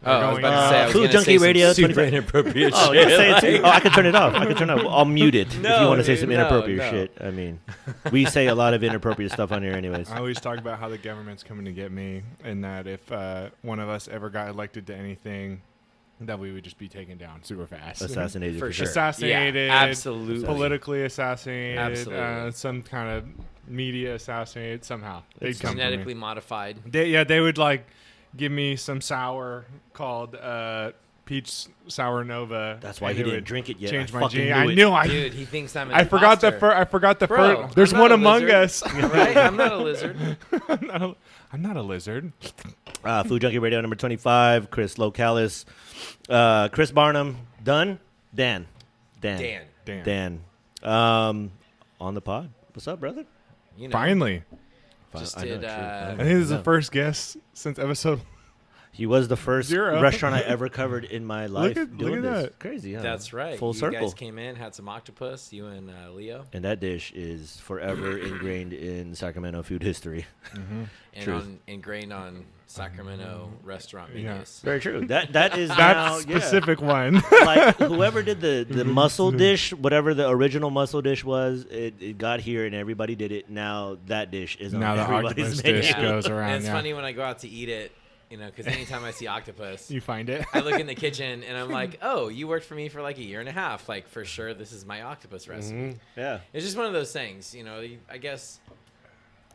Oh, I was about to say, I was Food gonna Junkie say some Radio, super 25 inappropriate Oh, shit. you say it too? Oh, I can turn it off. I'll mute it if you No, want to say dude, some no, inappropriate no. shit. I mean, we say a lot of inappropriate stuff on here anyways. I always talk about how the government's coming to get me, and that if one of us ever got elected to anything, that we would just be taken down super fast. Assassinated For for sure. sure. Assassinated. Yeah, absolutely. Politically assassinated. Absolutely. Some kind of media assassinated somehow. They'd come for me. Genetically modified. They would like give me some sour called peach sour nova. That's why and he it didn't would drink it yet. Change I my fucking gene. knew I it. knew. Dude, he thinks I'm an I forgot the imposter. I forgot the Bro, first. There's I'm not one a among lizard. us. Right? I'm not a lizard. I'm not a lizard. Food Junkie Radio number 25. Chris Localis. Chris Barnum-DANN. Dan. On the pod. What's up, brother? You know, Finally, just I know, did. true. I think this is the first guest since episode. He was the first 0. restaurant I ever covered in my life. Look doing at this. that. Crazy, huh? That's right. Full you circle. guys came in, had some octopus. You and Leo, And that dish is forever ingrained in Sacramento food history. and Truth. ingrained on Sacramento restaurant Yeah. menus. Very true. That is now, That yeah. specific one. Like whoever did the mussel dish, whatever the original mussel dish was, it got here and everybody did it. Now that dish is Now on the everybody's octopus menu. dish goes around. And it's yeah. funny when I go out to eat it, you know, because anytime I see octopus, You find it. I look in the kitchen and I'm like, oh, you worked for me for like a year and a half. Like, for sure, this is my octopus recipe. Yeah. It's just one of those things, you know, I guess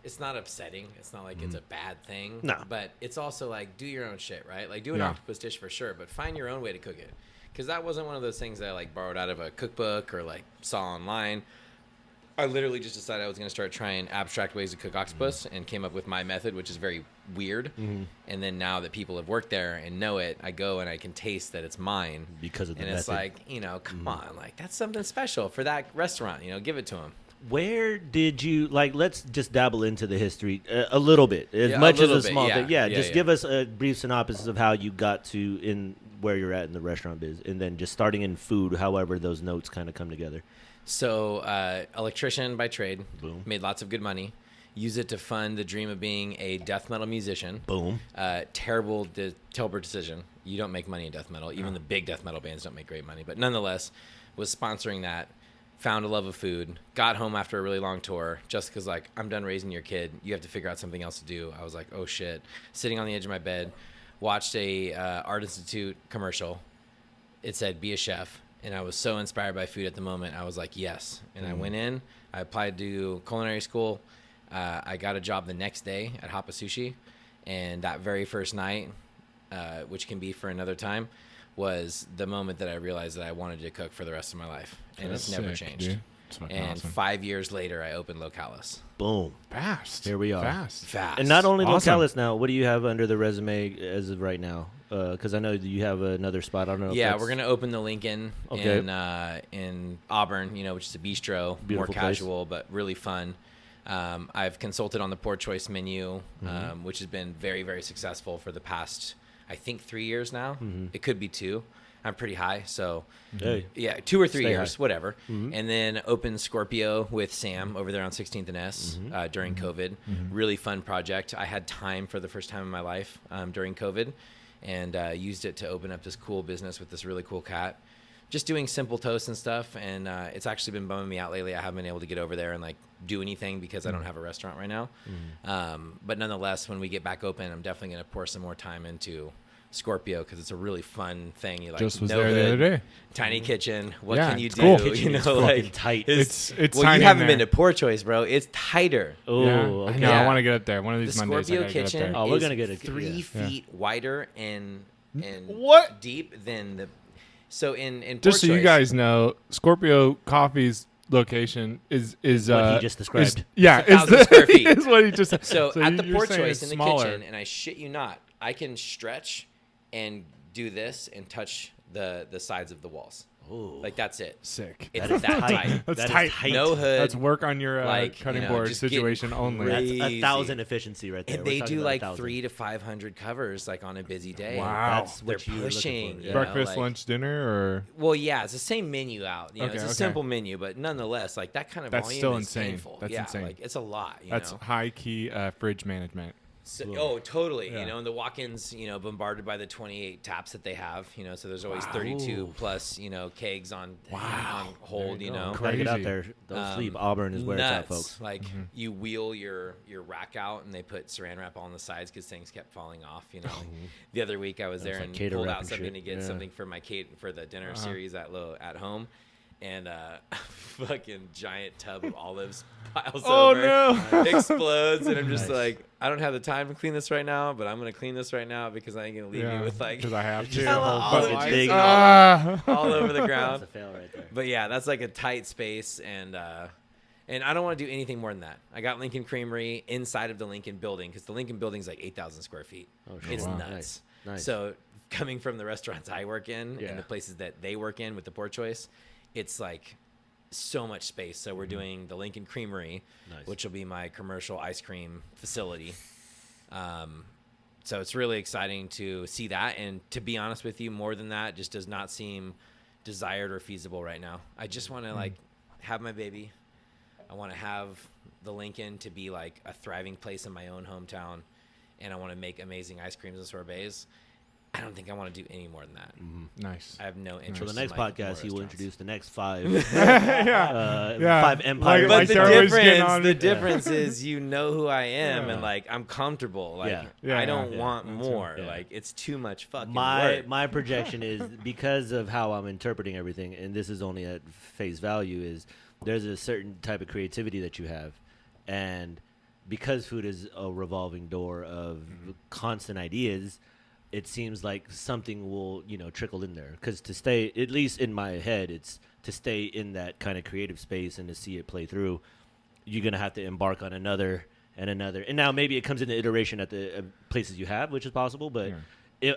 it's not upsetting. It's not like it's a bad thing. No. But it's also like, do your own shit, right? Like, do an Yeah. octopus dish for sure, but find your own way to cook it. Because that wasn't one of those things that I like borrowed out of a cookbook or like saw online. I literally just decided I was going to start trying abstract ways to cook octopus and came up with my method, which is very weird. And then now that people have worked there and know it, I go and I can taste that it's mine. Because of the and it's method. like, you know, come on, like that's something special for that restaurant, you know, give it to them. Where did you let's just dabble into the history a little bit, as Yeah, a much as little a bit, small yeah. thing. Yeah, Yeah, just yeah. give us a brief synopsis of how you got to in where you're at in the restaurant biz, and then just starting in food, however those notes kind of come together. So, electrician by trade, Boom. made lots of good money. Use it to fund the dream of being a death metal musician. Boom. Terrible decision. You don't make money in death metal. Even the big death metal bands don't make great money. But nonetheless, was sponsoring that. Found a love of food. Got home after a really long tour. Jessica's like, I'm done raising your kid. You have to figure out something else to do. I was like, oh shit. Sitting on the edge of my bed, watched a Art Institute commercial. It said, be a chef. And I was so inspired by food at the moment. I was like, yes. And I went in. I applied to culinary school. I got a job the next day at Hapa Sushi. And that very first night, which can be for another time, was the moment that I realized that I wanted to cook for the rest of my life. And That's it's never sick, changed. dude. That's fucking And awesome. 5 years later, I opened Localis. Boom. Fast. Here we are. Fast. Fast. And not only Awesome. Localis now, what do you have under the resume as of right now? Because I know you have another spot. I don't know. if Yeah, that's- we're gonna open the Lincoln Okay. in Auburn, you know, which is a bistro, Beautiful more place. casual but really fun. I've consulted on the Poor Choice menu, which has been very, very successful for the past, I think, 3 years now. It could be 2. I'm pretty high, so Hey. yeah, 2 or 3 Stay years, high. whatever. And then opened Scorpio with Sam over there on 16th and S during COVID. Really fun project. I had time for the first time in my life during COVID, and used it to open up this cool business with this really cool cat. Just doing simple toasts and stuff, and it's actually been bumming me out lately. I haven't been able to get over there and like do anything because I don't have a restaurant right now. But nonetheless, when we get back open, I'm definitely going to pour some more time into Scorpio because it's a really fun thing. You like Just was no there the hood, other day. Tiny kitchen. What Yeah, can you it's do? cool. Kitchen You know, is fucking like tight. It's well, tiny you in haven't been there. to Poor Choice, bro. It's tighter. Oh, Yeah. okay. I know. Yeah. I want to get up there. One of The these Mondays. I Scorpio gotta get up kitchen there. Oh, we're is gonna get a- 3 yeah. feet wider and What? deep than the. So in Poor Just so you Choice- guys know, Scorpio Coffee's location is What he just described. yeah, It's 1,000 square feet. is what he just said. So at the you're Poor saying Choice it's in the smaller. kitchen, and I shit you not, I can stretch and do this and touch the sides of the walls. Oh, Like that's it. Sick. It's that is that tight. tight. That's That is tight. tight. No hood. Let's work on your like, cutting you know, board just getting situation only. crazy. That's 1,000 efficiency right there. And We're they talking do about like 1,000. 300 to 500 covers like on a busy day. Wow. That's They're what you were looking pushing. for. you Yeah. know, Breakfast, like- lunch, dinner, or Well, yeah, it's the same menu out. You know, Okay, it's a okay. simple menu, but nonetheless, like that kind of That's volume still is insane. painful. That's yeah, insane. like it's a lot. You that's know? high key fridge management. Oh, totally. Yeah. You know, and the walk-ins, you know, bombarded by the 28 taps that they have, you know, so there's always 32 plus, you know, kegs on hold, you know. Gotta get out Crazy. there. Don't sleep. Auburn is where it's at, Nuts. folks. Like you wheel your rack out and they put saran wrap on the sides because things kept falling off, you know. Like, the other week I was there like and cater pulled wrap out and something shit. to get Yeah. something for my for the dinner series at home. And fucking giant tub of olives piles over, no. explodes, and I'm just Nice. like, I don't have the time to clean this right now, but I'm gonna clean this right now because I ain't gonna leave you with like because I have to. hella fucking olives big all over the That's ground. a fail right there. But yeah, that's like a tight space, and I don't want to do anything more than that. I got Lincoln Creamery inside of the Lincoln building because the Lincoln building is like 8,000 square feet. Oh, shit. It's Wow. nuts. Nice. So coming from the restaurants I work in Yeah. and the places that they work in with the Poor Choice, it's like so much space. So we're doing the Lincoln Creamery, Nice. which will be my commercial ice cream facility. So it's really exciting to see that. And to be honest with you, more than that, just does not seem desired or feasible right now. I just want to like have my baby. I want to have the Lincoln to be like a thriving place in my own hometown. And I want to make amazing ice creams and sorbets. I don't think I want to do any more than that. Nice. I have no interest. For the in, next like, podcast, more he will restaurants. introduce the next 5 Yeah. 5 empires. But Like the they're always getting on- difference is you know who I am, Yeah. and like I'm comfortable. Like Yeah, I don't yeah. want Me too. more. Yeah. Like it's too much fucking my work. my projection is, because of how I'm interpreting everything, and this is only at face value, is there's a certain type of creativity that you have, and because food is a revolving door of constant ideas, it seems like something will, you know, trickle in there. Because to stay, at least in my head, it's to stay in that kind of creative space and to see it play through, you're gonna have to embark on another and another. And now maybe it comes in the iteration at the places you have, which is possible, but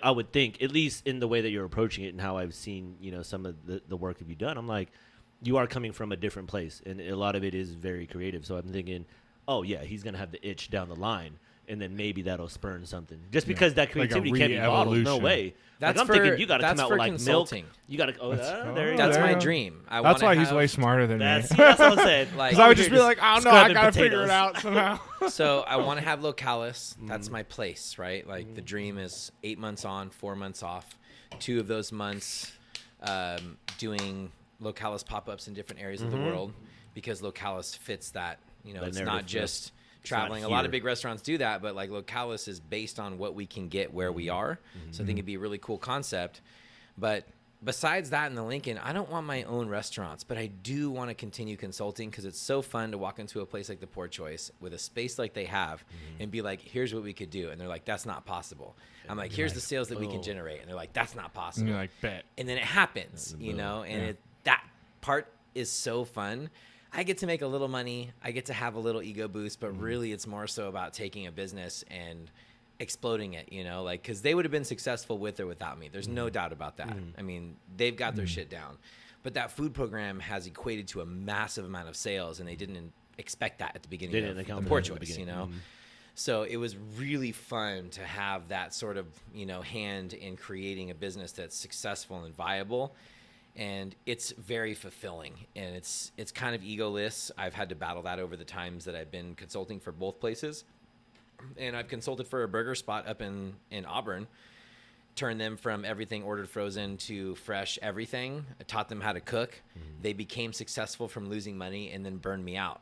I would think, at least in the way that you're approaching it and how I've seen, you know, some of the work that you've done, I'm like, you are coming from a different place, and a lot of it is very creative. So I'm thinking, oh yeah, he's gonna have the itch down the line, and then maybe that'll spurn something. Just because that Like a creativity can't be bottled, no re-evolution. way. That's like I'm for- thinking you got to that's come out for with like consulting. milk. You got to. There you That's go. my Yeah. dream. I That's wanna why he's have- way smarter than me. That's what I'm saying. Like- Because I would just be like, I don't know, I gotta figure it out somehow. So I want to have Localis. That's my place, right? Like the dream is 8 months on, 4 months off. 2 of those months doing Localis pop-ups in different areas of the world, because Localis fits that. You know, That it's narrative, not just It's not traveling. A lot of here. big restaurants do that, but like Localis is based on what we can get where we are. So I think it'd be a really cool concept. But besides that in the Lincoln, I don't want my own restaurants, but I do want to continue consulting because it's so fun to walk into a place like the Poor Choice with a space like they have and be like, here's what we could do. And they're like, that's not possible. I'm like, here's the sales that we can generate. And they're like, that's not And possible. you're like, bet. And then it happens, you know, and that part is so fun. I get to make a little money. I get to have a little ego boost, but really it's more so about taking a business and exploding it, you know, like, because they would have been successful with or without me. There's no doubt about that. I mean, they've got their shit down. But that food program has equated to a massive amount of sales, and they didn't expect that at the beginning of the Poor Choice, you know. So it was really fun to have that sort of, you know, hand in creating a business that's successful and viable. And it's very fulfilling, and it's kind of egoless. I've had to battle that over the times that I've been consulting for both places. And I've consulted for a burger spot up in Auburn, turned them from everything ordered frozen to fresh everything. I taught them how to cook. They became successful from losing money and then burned me out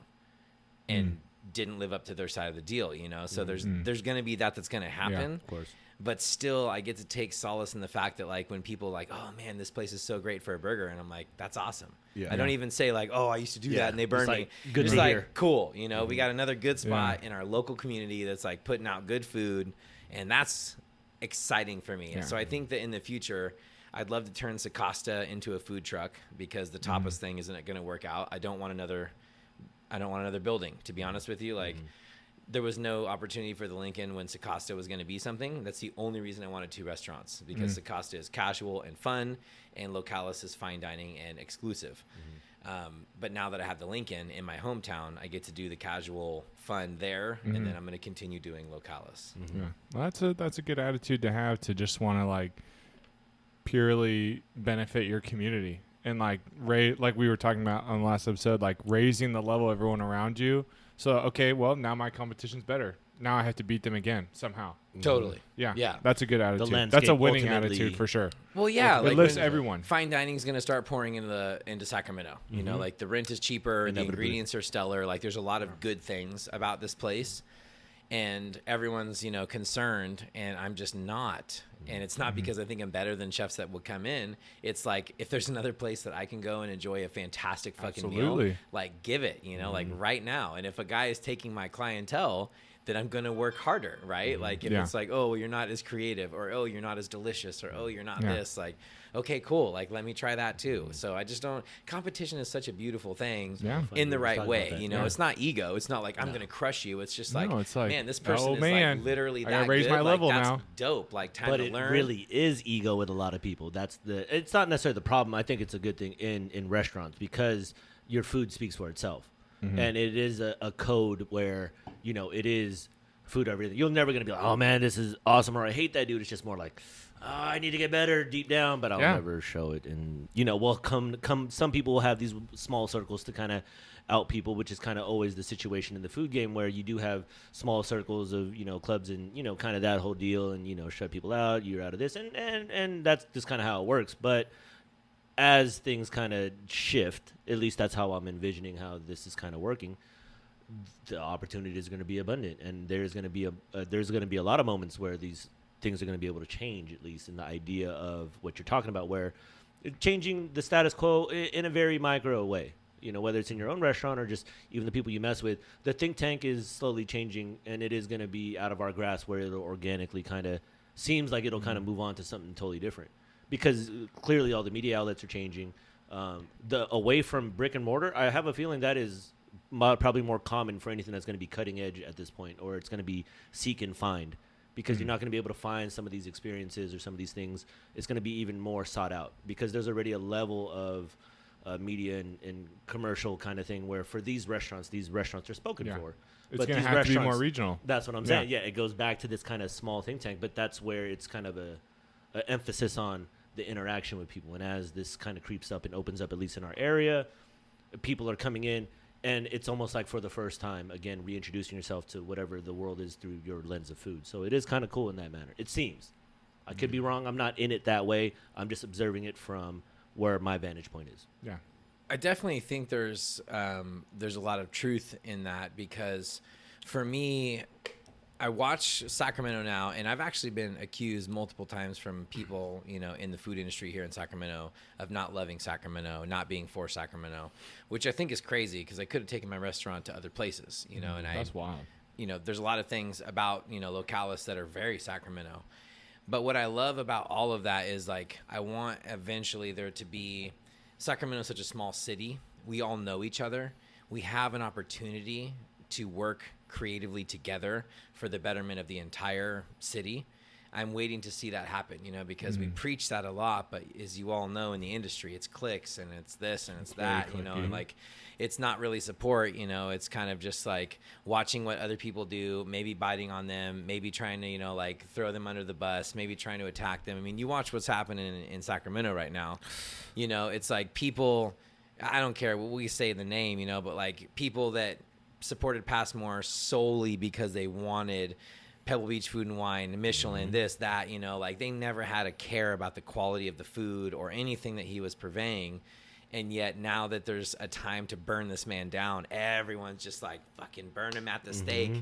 and didn't live up to their side of the deal, you know? So there's going to be that's going to happen. Of course. But still, I get to take solace in the fact that, like, when people are like, oh, man, this place is so great for a burger. And I'm like, that's awesome. Yeah. I don't even say, like, oh, I used to do that and they burned Just me. like, good Just to like, hear. cool. You know, we got another good spot in our local community that's, like, putting out good food. And that's exciting for me. Yeah. And so I think that in the future, I'd love to turn Sakasta into a food truck, because the tapas thing isn't going to work out. I don't want another building, to be honest with you. Like, there was no opportunity for the Lincoln when Sakasta was going to be something. That's the only reason I wanted 2 restaurants, because Sakasta is casual and fun, and Localis is fine dining and exclusive. But now that I have the Lincoln in my hometown, I get to do the casual fun there, and then I'm going to continue doing Localis. Yeah. Well, that's a good attitude to have, to just want to like purely benefit your community, and like like we were talking about on the last episode, like raising the level of everyone around you. So okay, well, now my competition's better. now I have to beat them again somehow. Totally. Yeah. Yeah. That's a good attitude. That's a landscape winning ultimately- attitude for sure. Well, yeah. It Like lifts when everyone. Fine dining is going to start pouring into Sacramento. You know, like the rent is cheaper, the Inevitably. ingredients are stellar. Like there's a lot of good things about this place, and everyone's concerned, and I'm just not. And it's not because I think I'm better than chefs that would come in. It's like if there's another place that I can go and enjoy a fantastic fucking meal, Absolutely. like give it. Like right now. And if a guy is taking my clientele, then I'm going to work harder, right? Like if Yeah. it's like, oh, you're not as creative, or oh, you're not as delicious, or oh, you're not Yeah. this, like, okay, cool. Like, let me try that too. So I just don't, competition is such a beautiful thing Yeah. in the right Talk way. about that. Yeah. It's not ego. It's not like I'm going to crush you. It's just like, No, it's like, man, this person oh, is man, like literally I that gotta raise good. my Like, level that's now. dope. Like time But to it learn. really is ego with a lot of people. It's not necessarily the problem. I think it's a good thing in restaurants because your food speaks for itself. And it is a code where, it is food everything. You're never going to be like, oh man, this is awesome, or I hate that dude. It's just more like, I need to get better deep down, but I'll Yeah. never show it. And, we'll come, some people will have these small circles to kind of out people, which is kind of always the situation in the food game where you do have small circles of, clubs and, kind of that whole deal and, shut people out, you're out of this. And that's just kind of how it works. But as things kind of shift, at least that's how I'm envisioning how this is kind of working, the opportunity is going to be abundant, and there's going to be a lot of moments where these things are going to be able to change, at least in the idea of what you're talking about, where changing the status quo in a very micro way, whether it's in your own restaurant or just even the people you mess with. The think tank is slowly changing, and it is going to be out of our grasp where it'll organically kind of seems like it'll kind of move on to something totally different, because clearly all the media outlets are changing. The away from brick and mortar, I have a feeling that is probably more common for anything that's going to be cutting edge at this point, or it's going to be seek and find, because you're not going to be able to find some of these experiences or some of these things. It's going to be even more sought out because there's already a level of media and commercial kind of thing where for these restaurants are spoken Yeah. for. It's But going to these have to be more restaurants- regional. That's what I'm saying. Yeah, it goes back to this kind of small think tank, but that's where it's kind of a emphasis on the interaction with people. And as this kind of creeps up and opens up, at least in our area, people are coming in. And it's almost like for the first time, again, reintroducing yourself to whatever the world is through your lens of food. So it is kind of cool in that manner. It seems. I could be wrong. I'm not in it that way. I'm just observing it from where my vantage point is. Yeah. I definitely think there's a lot of truth in that, because for me, I watch Sacramento now, and I've actually been accused multiple times from people, in the food industry here in Sacramento of not loving Sacramento, not being for Sacramento, which I think is crazy because I could have taken my restaurant to other places, and That's wild. there's a lot of things about, LOCALIS that are very Sacramento. But what I love about all of that is, like, I want eventually there to be, Sacramento is such a small city. We all know each other. We have an opportunity to work creatively together for the betterment of the entire city. I'm waiting to see that happen, because we preach that a lot, but as you all know in the industry, it's clicks and it's this and it's that, and like, it's not really support, it's kind of just like watching what other people do, maybe biting on them, maybe trying to, like throw them under the bus, maybe trying to attack them. I mean, you watch what's happening in Sacramento right now, it's like people, I don't care what we say the name, but like people that supported Passmore solely because they wanted Pebble Beach Food and Wine, Michelin, this, that, like they never had a care about the quality of the food or anything that he was purveying. And yet now that there's a time to burn this man down, everyone's just like, fucking burn him at the stake.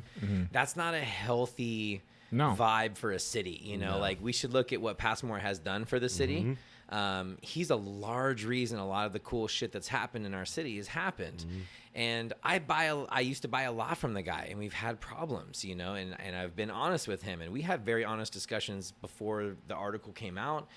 That's not a healthy vibe for a city, like we should look at what Passmore has done for the city. He's a large reason a lot of the cool shit that's happened in our city has happened. And I used to buy a lot from the guy, and we've had problems, and I've been honest with him, and we had very honest discussions before the article came out.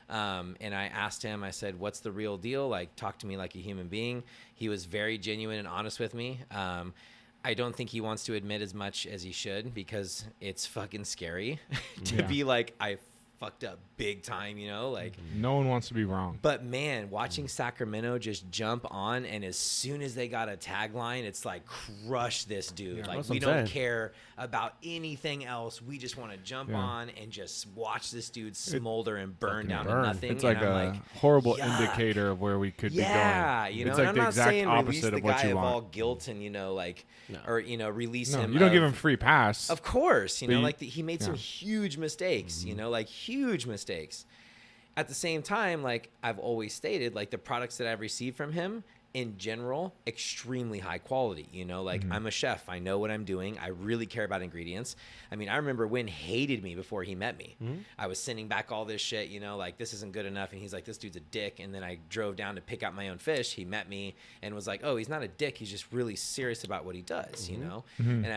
And I asked him, I said, what's the real deal? Like, talk to me like a human being. He was very genuine and honest with me. I don't think he wants to admit as much as he should, because it's fucking scary to be like, I fucked up big time, you know, like No one wants to be wrong. but man, watching Sacramento just jump on, and as soon as they got a tagline, it's like, crush this dude. Yeah, like, that's we what I'm don't saying. care about anything else. We just want to jump on and just watch this dude smolder and burn down to nothing. It's like and I'm a like, horrible yuck. indicator of where we could be going. Yeah, you know, it's and like I'm the not exact saying release opposite the of what guy you of all want. guilt and, you know, like, or, you know, release No, him. you don't give of- him free pass. Of course, you But know, you- like he made some huge mistakes, you know, like huge mistakes. At the same time, like I've always stated, like the products that I've received from him in general, extremely high quality, you know, like I'm a chef. I know what I'm doing. I really care about ingredients. I mean, I remember Wynn hated me before he met me. I was sending back all this shit, you know, like this isn't good enough. And he's like, this dude's a dick. And then I drove down to pick out my own fish. He met me and was like, oh, he's not a dick. He's just really serious about what he does, you know? And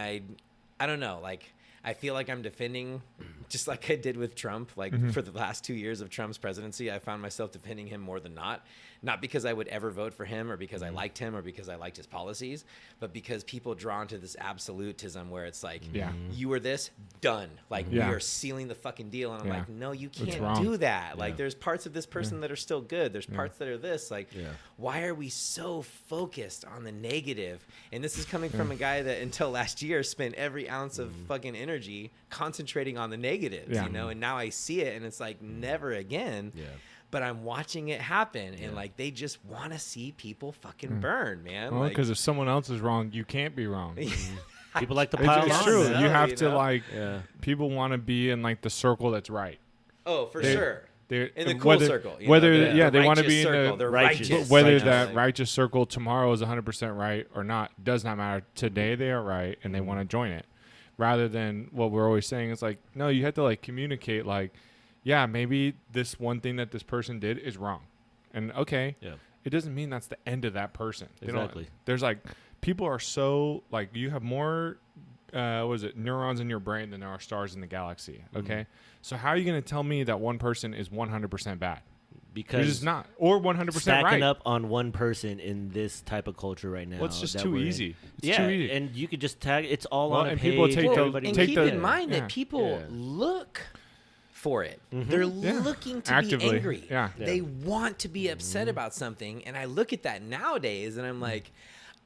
I don't know, like, I feel like I'm defending, just like I did with Trump. Like for the last 2 years of Trump's presidency, I found myself defending him more than not because I would ever vote for him or because I liked him or because I liked his policies, but because people draw into this absolutism where it's like, you were this, done. Like we are sealing the fucking deal. And I'm like, no, you can't do that. Like there's parts of this person that are still good. There's parts that are this. Like, why are we so focused on the negative? And this is coming from a guy that until last year spent every ounce of fucking energy concentrating on the negatives, you know, and now I see it and it's like never again. But I'm watching it happen, and like they just want to see people fucking burn, man. Well, like, because if someone else is wrong, you can't be wrong. People like to pile It's on. true. man. You have you to know? like. People want to be in like the circle that's right. oh, for They- sure. They're In the cool circle. You Whether know, the they want to righteous be in circle, the the righteous. righteous. whether you know, that like- righteous circle tomorrow is 100% right or not does not matter. Today they are right and they want to join it, rather than what we're always saying is like, no, you have to like communicate like, yeah, maybe this one thing that this person did is wrong, and okay, it doesn't mean that's the end of that person. Exactly. There's like people are so like you have more neurons in your brain than there are stars in the galaxy. Okay, so how are you going to tell me that one person is 100% bad? Because It's just not, or 100% stacking right. up on one person in this type of culture right now. Well, it's just that too we're in. easy. It's yeah, too easy. and you could just tag. It's all Well, on a and page. people take the- everybody and take keep the- in mind yeah. that people look for it. Mm-hmm. They're looking to Actively, be angry. yeah. They want to be upset about something. And I look at that nowadays and I'm like,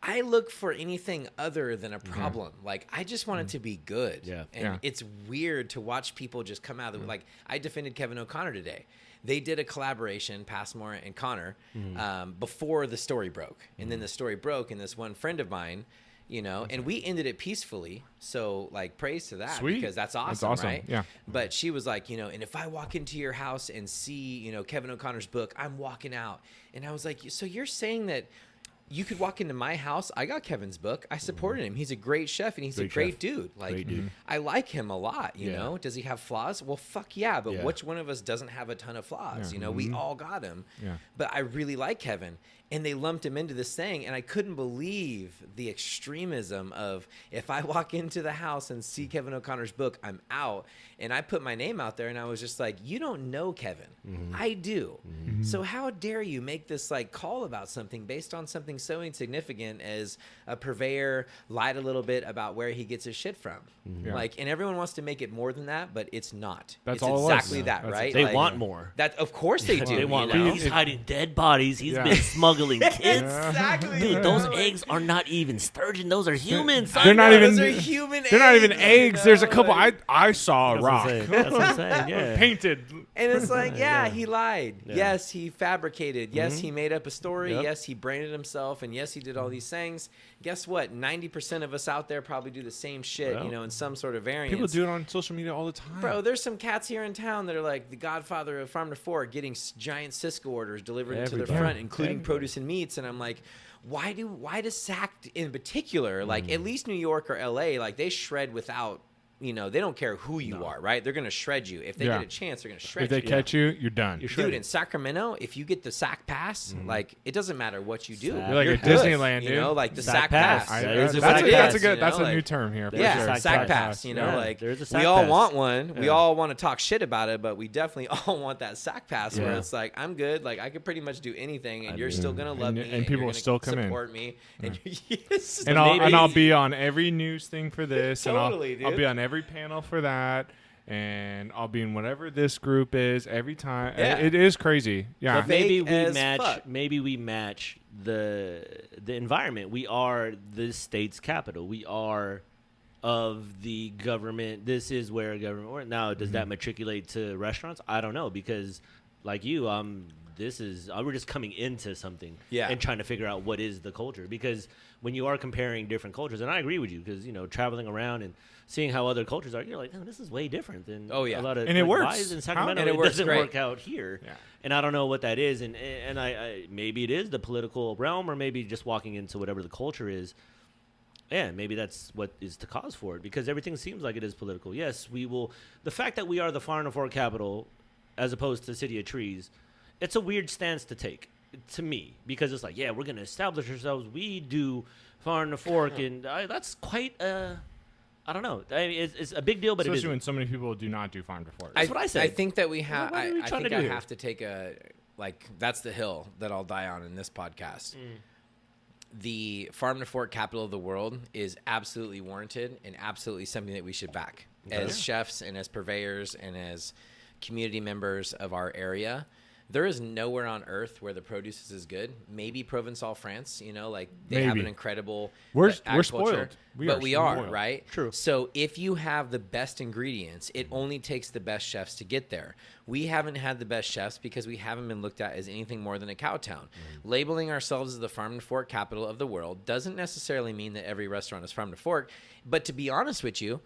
I look for anything other than a problem. Like, I just want it to be good. Yeah. And it's weird to watch people just come out of like, I defended Kevin O'Connor today. They did a collaboration, Passmore and Connor, before the story broke. And then the story broke, and this one friend of mine, you know, and we ended it peacefully. So, like, praise to that. Sweet. Because that's awesome, That's awesome, right? yeah. But she was like, you know, and if I walk into your house and see, you know, Kevin O'Connor's book, I'm walking out. And I was like, so you're saying that you could walk into my house. I got Kevin's book. I supported him. He's a great chef, and he's a great chef. dude. Like, Great dude. I like him a lot, you Yeah. know? Does he have flaws? Well, fuck yeah. But Yeah. which one of us doesn't have a ton of flaws? You know, we all got him. Yeah. But I really like Kevin. And they lumped him into this thing, and I couldn't believe the extremism of if I walk into the house and see Kevin O'Connor's book, I'm out. And I put my name out there, and I was just like, you don't know Kevin. I do. So how dare you make this like call about something based on something so insignificant as a purveyor lied a little bit about where he gets his shit from. Yeah. Like, and everyone wants to make it more than that, but it's not. That's it's all it was. exactly Yeah. that, That's right? They Like, want more. that. Of course they do. They want. you know? He's hiding dead bodies. He's Yeah. been smuggling kids. Exactly. Dude, those bro. eggs are not even sturgeon. Those are humans. They're not even. Those are human They're not even eggs, eggs. you There's a know, couple. like- I saw a rock That's what I'm saying. Yeah. painted. And it's like, yeah, Yeah. he lied. Yeah. Yes, he fabricated. Yes, he made up a story. Yep. Yes, he branded himself. And yes, he did all these things. Guess what? 90% of us out there probably do the same shit, Well, you know, in some sort of variant. People do it on social media all the time. Bro, there's some cats here in town that are like the godfather of Farm to Fork getting giant Cisco orders delivered to their Everybody. front, including Everybody. produce and meats. And I'm like, why does SAC in particular, like at least New York or LA, like they shred without, you know, they don't care who you are, right? They're going to shred you. If they Yeah. get a chance, they're going to shred if they you. catch you, you're done. Dude, in Sacramento, if you get the SAC pass, like it doesn't matter what you do. You're like You're at good, Disneyland, you dude. know, like the SAC SAC pass. pass. There's a That's SAC what it pass, that's a is, good. you know, That's a like- new term here. for There's sure. a Yeah, SAC SAC pass. pass. You know, Yeah, like there's a SAC we all pass. want one. We Yeah. all want to talk shit about it, but we definitely all want that SAC pass where Yeah. it's like I'm good. Like I could pretty much do anything, and you're still gonna love And- me, and people you're will gonna still come in. support me, and yes, And I'll be on every news thing for this, Totally, and I'll be dude. on every panel for that, and I'll be in whatever this group is every time. Yeah. It is crazy. Yeah. But maybe Fake we as match. fuck. Maybe we match the environment. We are the state's capital. We are of the government. This is where government works. Now, does that matriculate to restaurants? I don't know, because like you, we're just coming into something and trying to figure out what is the culture. Because when you are comparing different cultures, and I agree with you, because traveling around and seeing how other cultures are, you're like, oh, this is way different than a lot of. And it works. Why is in Sacramento And it it works doesn't great. work out here? Yeah. And I don't know what that is, and I maybe it is the political realm, or maybe just walking into whatever the culture is. Yeah, maybe that's what is the cause for it, because everything seems like it is political. Yes, we will. The fact that we are the farm to fork capital, as opposed to City of Trees, it's a weird stance to take, to me, because it's like, yeah, we're going to establish ourselves. We do farm to fork, and that's quite I don't know. I mean, it's a big deal, but Especially it when so many people do not do farm to fork. That's what I say. I think that we have. What are we I trying think to I do here? have to take that's the hill that I'll die on in this podcast. The farm to fork capital of the world is absolutely warranted and absolutely something that we should back as chefs and as purveyors and as community members of our area. There is nowhere on earth where the produce is as good. Maybe Provençal, France, they have Maybe. an incredible We're agriculture, spoiled. We are, spoiled. right? True. So if you have the best ingredients, it only takes the best chefs to get there. We haven't had the best chefs because we haven't been looked at as anything more than a cow town. Labeling ourselves as the farm to fork capital of the world doesn't necessarily mean that every restaurant is farm to fork. But to be honest with you,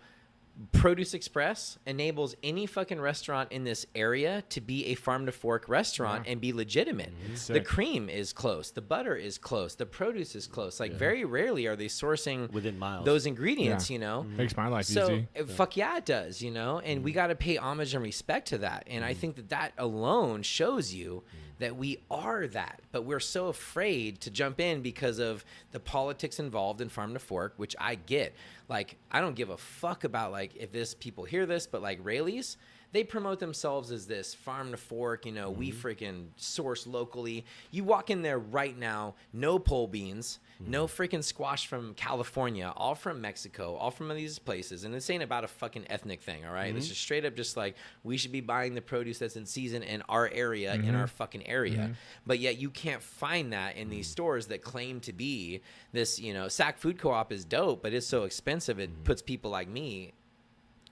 Produce Express enables any fucking restaurant in this area to be a farm to fork restaurant and be legitimate. The Sick. cream is close, the butter is close, the produce is close. Like very rarely are they sourcing Within miles. those ingredients, Makes my life So easy. fuck yeah, it does, and we got to pay homage and respect to that. And I think that alone shows you that we are that, but we're so afraid to jump in because of the politics involved in farm to fork, which I get. Like, I don't give a fuck about if people hear this, but Rayleigh's, they promote themselves as this farm to fork, we freaking source locally. You walk in there right now, no pole beans, no freaking squash from California, all from Mexico, all from these places. And this ain't about a fucking ethnic thing, all right? This is straight up just we should be buying the produce that's in season in our area, in our fucking area. But yet you can't find that in these stores that claim to be this, Sac Food Co-op is dope, but it's so expensive it puts people like me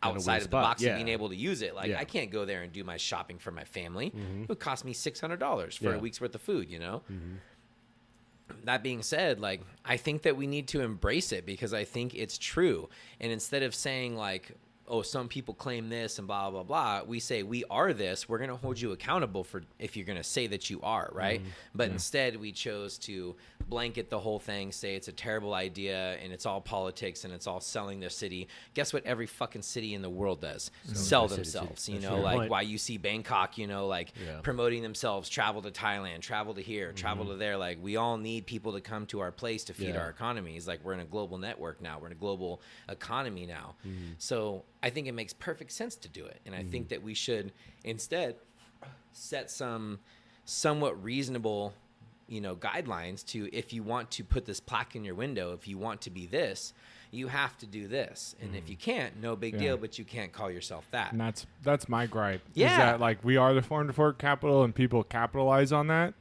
outside of the box of being able to use it. I can't go there and do my shopping for my family. It would cost me $600 for a week's worth of food, That being said, I think that we need to embrace it because I think it's true. And instead of saying oh, some people claim this and blah, blah, blah, we say we are this. We're going to hold you accountable for if you're going to say that you are, right? But instead we chose to blanket the whole thing, say it's a terrible idea and it's all politics and it's all selling their city. Guess what every fucking city in the world does? Sell themselves, why you see Bangkok, promoting themselves, travel to Thailand, travel to here, travel to there. We all need people to come to our place to feed our economies. We're in a global network now. We're in a global economy now. So I think it makes perfect sense to do it. And I think that we should instead set some somewhat reasonable, guidelines to, if you want to put this plaque in your window, if you want to be this, you have to do this. And if you can't, no big deal, but you can't call yourself that. And that's my gripe. Yeah. Is that we are the farm to fork capital and people capitalize on that.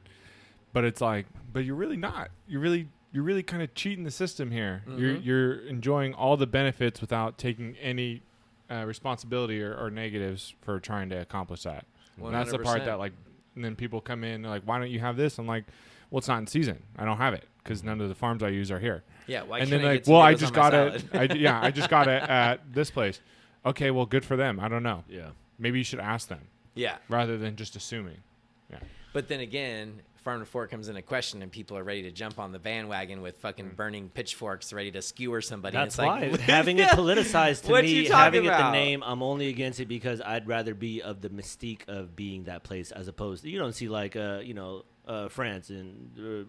But it's but you're really not. You're really kind of cheating the system here. You're enjoying all the benefits without taking any responsibility or negatives for trying to accomplish that. And that's the part 100%. that and then people come in and why don't you have this? I'm well, it's not in season. I don't have it because none of the farms I use are here. Yeah, why and can't then I get I tomatoes just on my got it. salad? I just got it at this place. Okay, well, good for them. I don't know. Yeah. Maybe you should ask them Yeah. rather than just assuming. Yeah. But then again, farm to fork comes into question and people are ready to jump on the bandwagon with fucking burning pitchforks ready to skewer somebody. That's it's why having it politicized to What me, you talking having it the about? name, I'm only against it because I'd rather be of the mystique of being that place as opposed to, you don't see France and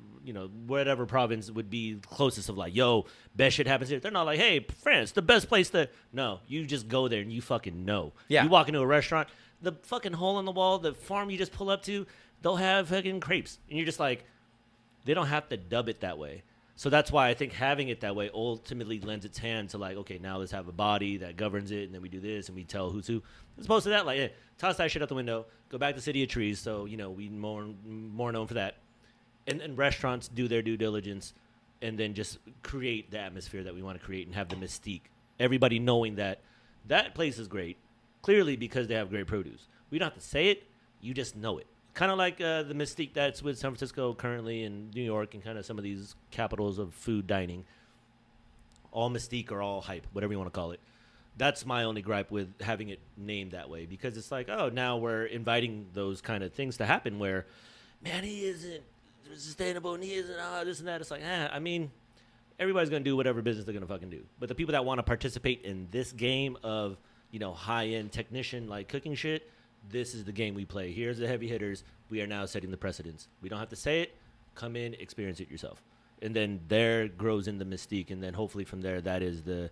whatever province would be closest of yo, best shit happens here. They're not hey, France, the best place to. No, you just go there and you fucking know. Yeah. You walk into a restaurant, the fucking hole in the wall, the farm you just pull up to, they'll have fucking crepes, and you're just they don't have to dub it that way. So that's why I think having it that way ultimately lends its hand to like, okay, now let's have a body that governs it, and then we do this, and we tell who's who. As opposed to that, like, hey, toss that shit out the window, go back to City of Trees, so, you know, we more known for that. And restaurants do their due diligence, and then just create the atmosphere that we want to create and have the mystique. Everybody knowing that that place is great, clearly because they have great produce. We don't have to say it, you just know it. Kind of like the mystique that's with San Francisco currently and New York and kind of some of these capitals of food dining. All mystique or all hype, whatever you want to call it. That's my only gripe with having it named that way, because it's like, oh, now we're inviting those kind of things to happen where, man, he isn't sustainable and he isn't this and that. It's like, I mean, everybody's going to do whatever business they're going to fucking do. But the people that want to participate in this game of, you know, high-end technician like cooking shit, this is the game we play. Here's the heavy hitters. We are now setting the precedence. We don't have to say it. Come in, experience it yourself. And then there grows in the mystique. And then hopefully from there, that is the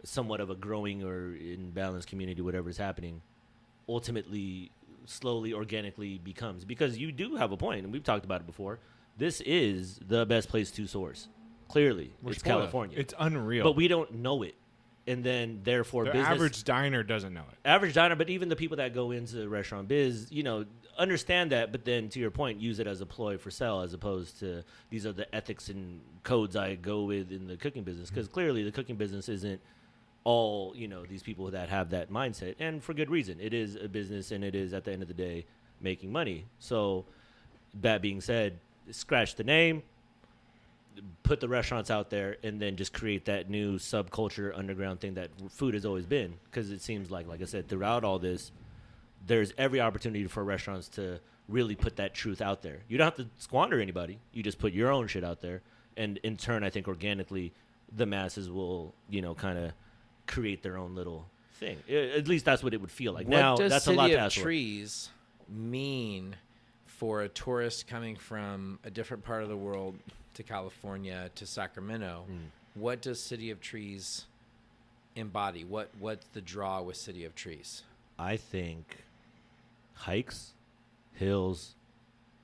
somewhat of a growing or imbalanced community, whatever is happening, ultimately, slowly, organically becomes. Because you do have a point, and we've talked about it before. This is the best place to source. Clearly, it's spoiled. California. It's unreal. But we don't know it. And then, therefore, the business... average diner doesn't know it. Average diner, but even the people that go into restaurant biz, you know, understand that, but then, to your point, use it as a ploy for sale as opposed to these are the ethics and codes I go with in the cooking business. Because clearly the cooking business isn't all, you know, these people that have that mindset. And for good reason. It is a business, and it is, at the end of the day, making money. So, that being said, scratch the name, put the restaurants out there, and then just create that new subculture underground thing that food has always been. Because it seems like I said, throughout all this, there's every opportunity for restaurants to really put that truth out there. You don't have to squander anybody. You just put your own shit out there. And in turn, I think organically, the masses will, you know, kind of create their own little thing. At least that's what it would feel like. What now, does that's City a lot to of ask for. Trees mean for a tourist coming from a different part of the world to California, to Sacramento? What does City of Trees embody? What's the draw with City of Trees? I think hikes, hills,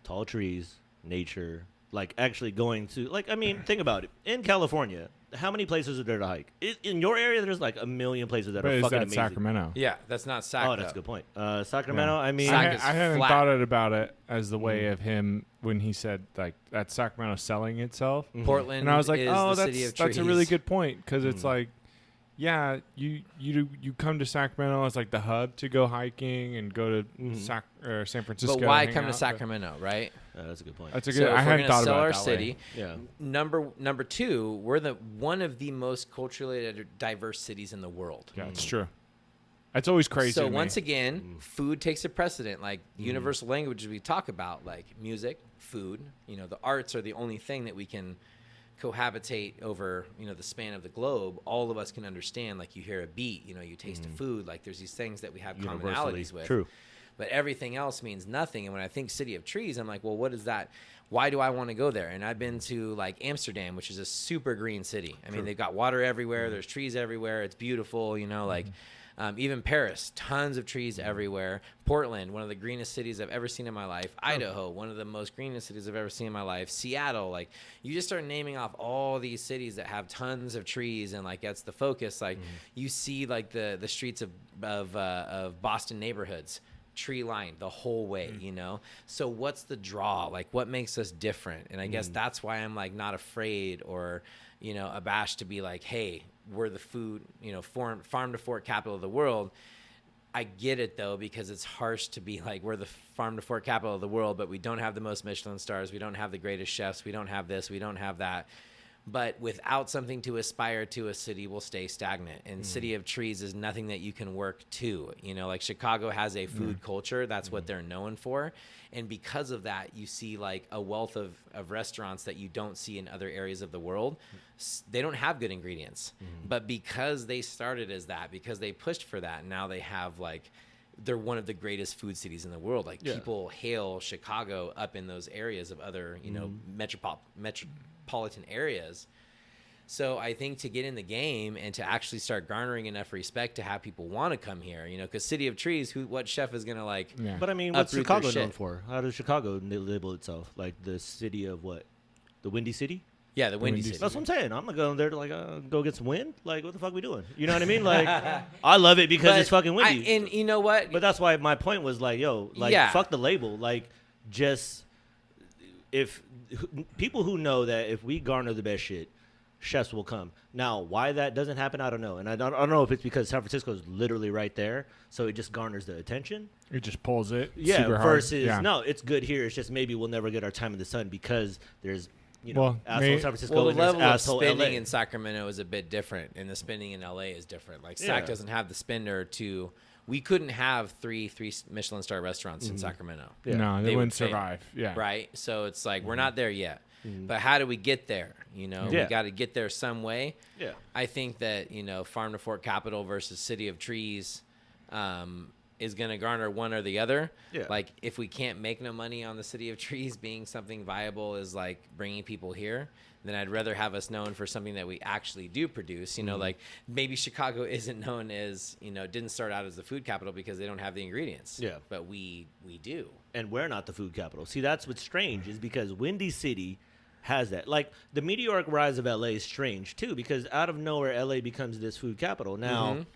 tall trees, nature, like actually going to, like, I mean, think about it. In California, how many places are there to hike? In your area, there's like a million places that But are is fucking that amazing. Sacramento? Yeah, that's not Sac. Oh, that's a good point. Sacramento, Yeah. I mean, Sac is I hadn't flat. thought about it as the way of him when he said like that Sacramento selling itself. Portland, And I was like, is oh, the City of that's a Trees. really good point because it's like, yeah, you come to Sacramento as like the hub to go hiking and go to San Francisco. But why hang come to out, but- Sacramento, right? that's a good point. That's a So good. if I we're hadn't gonna thought sell about our it that city, way. Yeah. number two, we're one of the most culturally diverse cities in the world. Yeah, it's true. That's always crazy. So to me. once again, food takes a precedent. Like universal languages we talk about, like music, food. You know, the arts are the only thing that we can cohabitate over, you know, the span of the globe. All of us can understand. Like you hear a beat, you know, you taste a food. Like there's these things that we have Universally commonalities with. true. But everything else means nothing. And when I think City of Trees, I'm like, well, what is that? Why do I want to go there? And I've been to like Amsterdam, which is a super green city. I mean, they've got water everywhere. There's trees everywhere. It's beautiful, you know, like even Paris, tons of trees everywhere. Portland, one of the greenest cities I've ever seen in my life. Idaho, one of the most greenest cities I've ever seen in my life. Seattle, like you just start naming off all these cities that have tons of trees and like that's the focus. Like you see like the streets of Boston neighborhoods, tree lined the whole way, you know? So what's the draw? Like what makes us different? And I guess that's why I'm like not afraid or, you know, abashed to be like, hey, we're the food, you know, farm to fork capital of the world. I get it though, because it's harsh to be like, we're the farm to fork capital of the world, but we don't have the most Michelin stars. We don't have the greatest chefs. We don't have this. We don't have that. But without something to aspire to, a city will stay stagnant. And City of Trees is nothing that you can work to. You know, like Chicago has a food culture. That's what they're known for. And because of that, you see like a wealth of restaurants that you don't see in other areas of the world. They don't have good ingredients. But because they started as that, because they pushed for that, now they have like, they're one of the greatest food cities in the world. Like people hail Chicago up in those areas of other, you know, metropolitan areas. So I think to get in the game and to actually start garnering enough respect to have people want to come here, you know, because City of Trees, what chef is going to like? Yeah. But I mean, what's uproot their Chicago known shit? for? How does Chicago label itself? Like the city of what? The Windy City? Yeah, the Windy Windy City. That's what I'm saying. I'm gonna go there to like go get some wind. Like, what the fuck we doing? You know what I mean? Like, I love it because it's fucking windy. And you know what? But that's why my point was like, yo, like, Yeah. fuck the label. Like, just if people who know that if we garner the best shit, chefs will come. Now, why that doesn't happen, I don't know. And I don't know if it's because San Francisco is literally right there, so it just garners the attention. It just pulls it. Yeah, super hard. versus, Yeah. no, it's good here. It's just maybe we'll never get our time in the sun because there's, you know, Well, asshole San Francisco Well, the and there's level of asshole spending LA. in Sacramento is a bit different, and the spending in LA is different. Like, Yeah. Sac doesn't have the spender to. We couldn't have three Michelin star restaurants in Sacramento. Yeah. No, they They wouldn't would fail. survive. Yeah. Right? So it's like we're not there yet. But how do we get there? You know, Yeah. we got to get there some way. Yeah. I think that, you know, farm to fork capital versus city of trees is going to garner one or the other. Yeah. Like, if we can't make no money on the city of trees being something viable is like bringing people here, then I'd rather have us known for something that we actually do produce. You know, like maybe Chicago isn't known as, you know, didn't start out as the food capital because they don't have the ingredients. Yeah. But we do. And we're not the food capital. See, that's what's strange is because Windy City has that. Like, the meteoric rise of LA is strange, too, because out of nowhere, LA becomes this food capital. Now,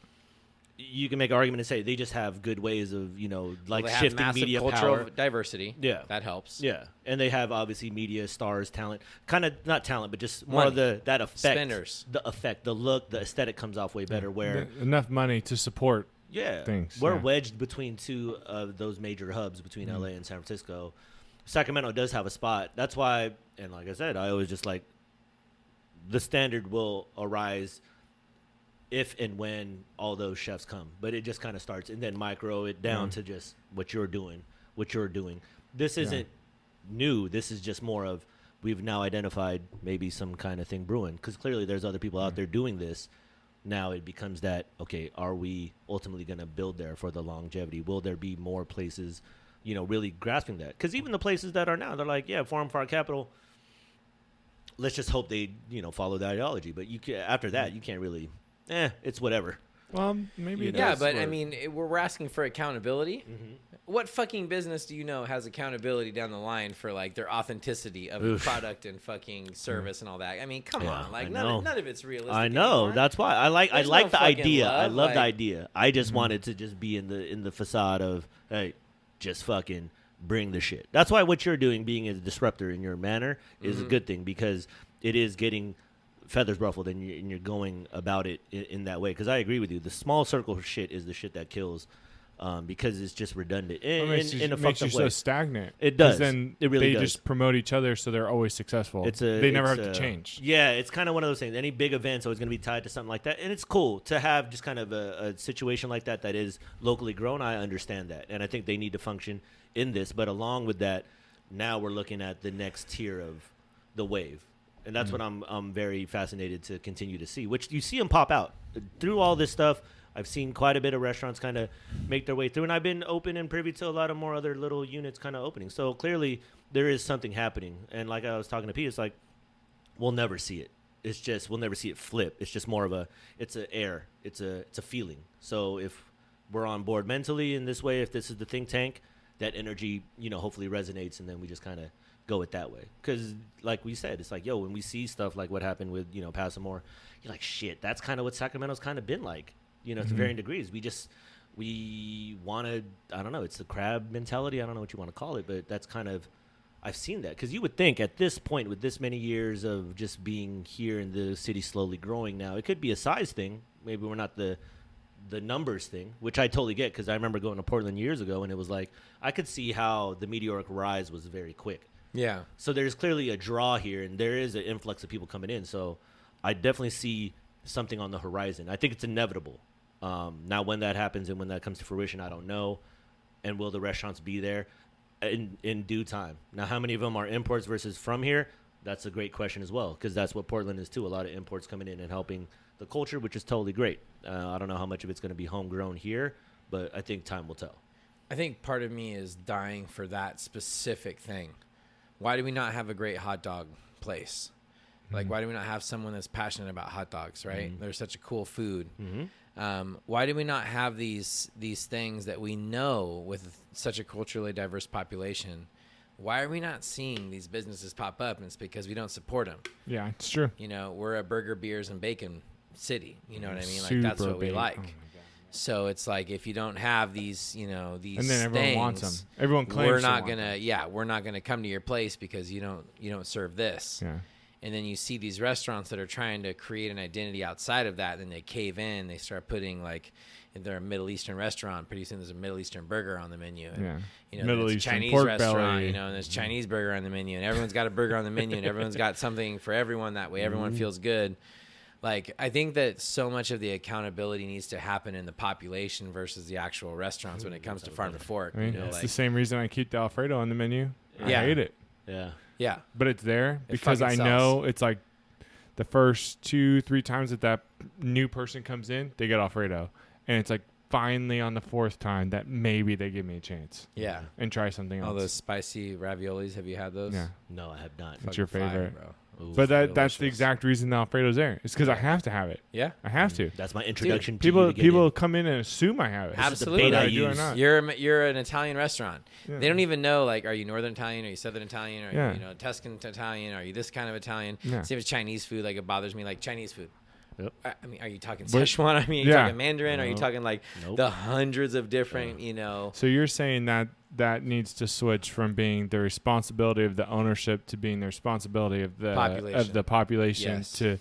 you can make an argument and say they just have good ways of, you know, like They have shifting massive media cultural power. diversity. Yeah. That helps. Yeah, and they have obviously media stars, talent, kind of not talent, but just more of Money. that effect, Spenders. the effect, the look, the aesthetic comes off way better. Where Enough money to support. yeah, things, we're yeah. wedged between two of those major hubs between LA and San Francisco. Sacramento does have a spot. That's why, and like I said, I always just like the standard will arise if and when all those chefs come. But it just kind of starts and then micro it down to just what you're doing. This isn't new. This is just more of we've now identified maybe some kind of thing brewing because clearly there's other people out there doing this. Now it becomes that, okay, are we ultimately going to build there for the longevity? Will there be more places, you know, really grasping that? Because even the places that are now, they're like, yeah, farm for our capital. Let's just hope they, you know, follow the ideology. But you can, after that, you can't really, it's whatever. Well, maybe You it know, Yeah, does but work. I mean, we're asking for accountability. What fucking business do you know has accountability down the line for like their authenticity of Oof. product and fucking service and all that? I mean, come Yeah, on, like I know. none of it's realistic. I know. anymore. That's why I like There's the no fucking idea. I love, love the like- idea. I just wanted to just be in the facade of, hey, just fucking bring the shit. That's why what you're doing, being a disruptor in your manner, is a good thing because it is getting feathers ruffled and you're going about it in that way. Because I agree with you. The small circle shit is the shit that kills because it's just redundant in a makes fucked you up so way. stagnant. It 'Cause does. Then It really they does. just promote each other, so they're always successful. They never have to change. Yeah, it's kind of one of those things. Any big event's always going to be tied to something like that, and it's cool to have just kind of a situation like that is locally grown. I understand that, and I think they need to function in this. But along with that, now we're looking at the next tier of the wave, and that's what I'm very fascinated to continue to see. Which you see them pop out through all this stuff. I've seen quite a bit of restaurants kind of make their way through, and I've been open and privy to a lot of more other little units kind of opening. So clearly there is something happening. And like I was talking to Pete, it's like we'll never see it. It's just we'll never see it flip. It's just more of it's a air. It's a feeling. So if we're on board mentally in this way, if this is the think tank, that energy, you know, hopefully resonates, and then we just kind of go it that way. Because like we said, it's like, yo, when we see stuff like what happened with, you know, Passamore, you're like, shit, that's kind of what Sacramento's kind of been like. You know, to varying degrees. We want to, I don't know, it's the crab mentality. I don't know what you want to call it, but that's kind of, I've seen that. Because you would think at this point, with this many years of just being here in the city slowly growing now, it could be a size thing. Maybe we're not the numbers thing, which I totally get because I remember going to Portland years ago and it was like, I could see how the meteoric rise was very quick. Yeah. So there's clearly a draw here and there is an influx of people coming in. So I definitely see something on the horizon. I think it's inevitable. Now, when that happens and when that comes to fruition, I don't know. And will the restaurants be there in due time? Now, how many of them are imports versus from here? That's a great question as well, because that's what Portland is too. A lot of imports coming in and helping the culture, which is totally great. I don't know how much of it's going to be homegrown here, but I think time will tell. I think part of me is dying for that specific thing. Why do we not have a great hot dog place? Like, why do we not have someone that's passionate about hot dogs, right? They're such a cool food. Why do we not have these things that we know with such a culturally diverse population why are we not seeing these businesses pop up? And it's because we don't support them. Yeah, it's true. You know, we're a burger, beers, and bacon city. You know what I mean? Like, that's Super what we big. like. Oh my God. So it's like, if you don't have these, you know, these And then everyone wants things, them. Everyone claims we're to not want gonna, them. yeah, we're not gonna come to your place because you don't serve this. Yeah. And then you see these restaurants that are trying to create an identity outside of that, and then they cave in. They start putting, like, if they're a Middle Eastern restaurant, pretty soon there's a Middle Eastern burger on the menu. And, Yeah. you know, Middle it's Eastern a Chinese pork restaurant, belly. you know, and there's Chinese burger on the menu, and everyone's got a burger on the menu, and everyone's got something for everyone. That way, everyone feels good. Like, I think that so much of the accountability needs to happen in the population versus the actual restaurants when it comes to farm to fork. I mean, you know, it's like, the same reason I keep the Alfredo on the menu. I hate it. Yeah. yeah, But it's there It because I fucking know sells. it's like the first 2-3 times that new person comes in, they get Alfredo. And it's like finally on the 4th time that maybe they give me a chance yeah. and try something else. All those spicy raviolis. Have you had those? Yeah. No, I have not. What's your Fucking fire, favorite? bro. Ooh. But that's the delicious. exact reason the Alfredo's there. It's because I have to have it. Yeah, I have to. That's my introduction to People you to get people in. come in and assume I have it. absolutely. bait I Whether I do or use. not. You're an Italian restaurant. Yeah. They don't even know, like, are you Northern Italian? Are you Southern Italian? Are Yeah. you know, Tuscan Italian? Are you this kind of Italian? Yeah. Same as Chinese food. Like, it bothers me. Like, Chinese food. Yep. I mean, are you talking But- Szechuan? I mean, are you Yeah. talking Mandarin? Are you No. talking, like, Nope. the hundreds of different, you know? So you're saying that that needs to switch from being the responsibility of the ownership to being the responsibility of the population Yes. to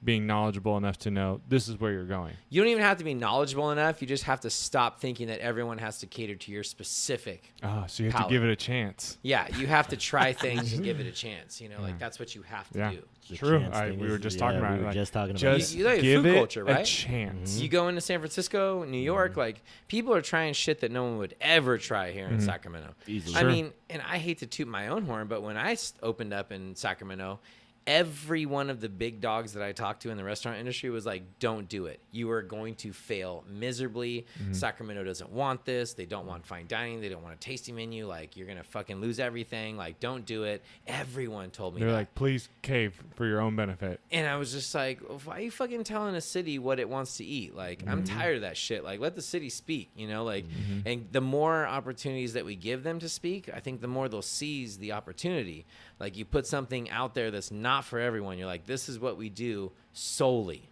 being knowledgeable enough to know this is where you're going. You don't even have to be knowledgeable enough. You just have to stop thinking that everyone has to cater to your specific. Oh, so you have Palate. to give it a chance. Yeah, you have to try things and give it a chance. You know, like, that's what you have to Yeah. do. The True. chance thing We were is- just yeah, talking about we it. were Like, just talking about just You like give food it culture, a right? chance. You go into San Francisco, New York, like, people are trying shit that no one would ever try here in Sacramento. Easily. I Sure. mean, and I hate to toot my own horn, but when I opened up in Sacramento, every one of the big dogs that I talked to in the restaurant industry was like, don't do it. You are going to fail miserably. Sacramento doesn't want this. They don't want fine dining. They don't want a tasting menu. Like, you're going to fucking lose everything. Like, don't do it. Everyone told me They're that. like, please cave for your own benefit. And I was just like, why are you fucking telling a city what it wants to eat? Like, I'm tired of that shit. Like, let the city speak, you know? Like, and the more opportunities that we give them to speak, I think the more they'll seize the opportunity. Like, you put something out there that's not for everyone. You're like, this is what we do solely,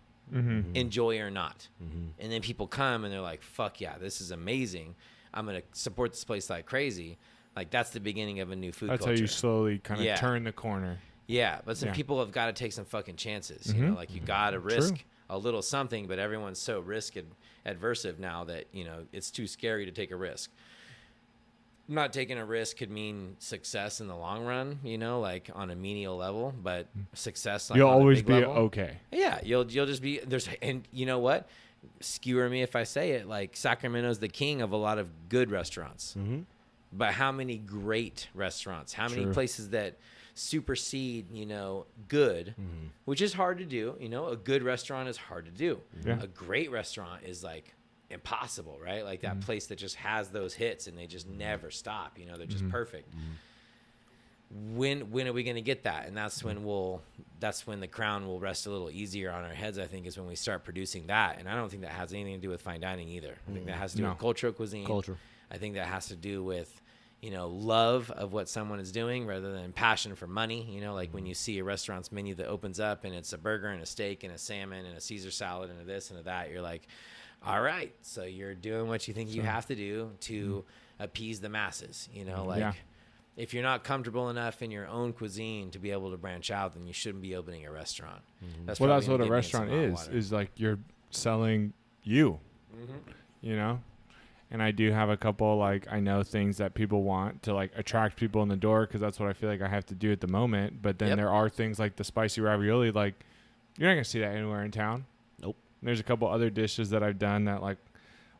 enjoy or not. And then people come and they're like, fuck yeah, this is amazing. I'm going to support this place like crazy. Like, that's the beginning of a new food That's culture. how you slowly kind of Yeah. turn the corner. Yeah, but some Yeah. people have got to take some fucking chances. You know, like, you got to risk True. a little something, but everyone's so risk adversive now that, you know, it's too scary to take a risk. Not taking a risk could mean success in the long run, you know, like on a menial level, but success like You'll on a always big be level, okay. yeah, you'll just be there's, and you know what? Skewer me if I say it, like, Sacramento's the king of a lot of good restaurants. But how many great restaurants? How many True. places that supersede, you know, good, which is hard to do. You know, a good restaurant is hard to do. Yeah. A great restaurant is like impossible, right? Like that place that just has those hits and they just never stop. You know, they're just perfect. When are we going to get that? And that's when that's when the crown will rest a little easier on our heads, I think, is when we start producing that. And I don't think that has anything to do with fine dining either. I think that has to do No. with cultural cuisine. Culture. I think that has to do with, you know, love of what someone is doing rather than passion for money. You know, like when you see a restaurant's menu that opens up and it's a burger and a steak and a salmon and a Caesar salad and a this and a that, you're like, all right, so you're doing what you think you have to do to appease the masses. You know, like, Yeah. if you're not comfortable enough in your own cuisine to be able to branch out, then you shouldn't be opening a restaurant. That's Well, probably that's gonna what a get me in some restaurant hot is. water. Is like you're selling you. You know? And I do have a couple, like, I know things that people want to, like, attract people in the door because that's what I feel like I have to do at the moment. But then Yep. there are things like the spicy ravioli, like, you're not going to see that anywhere in town. Nope. And there's a couple other dishes that I've done that, like,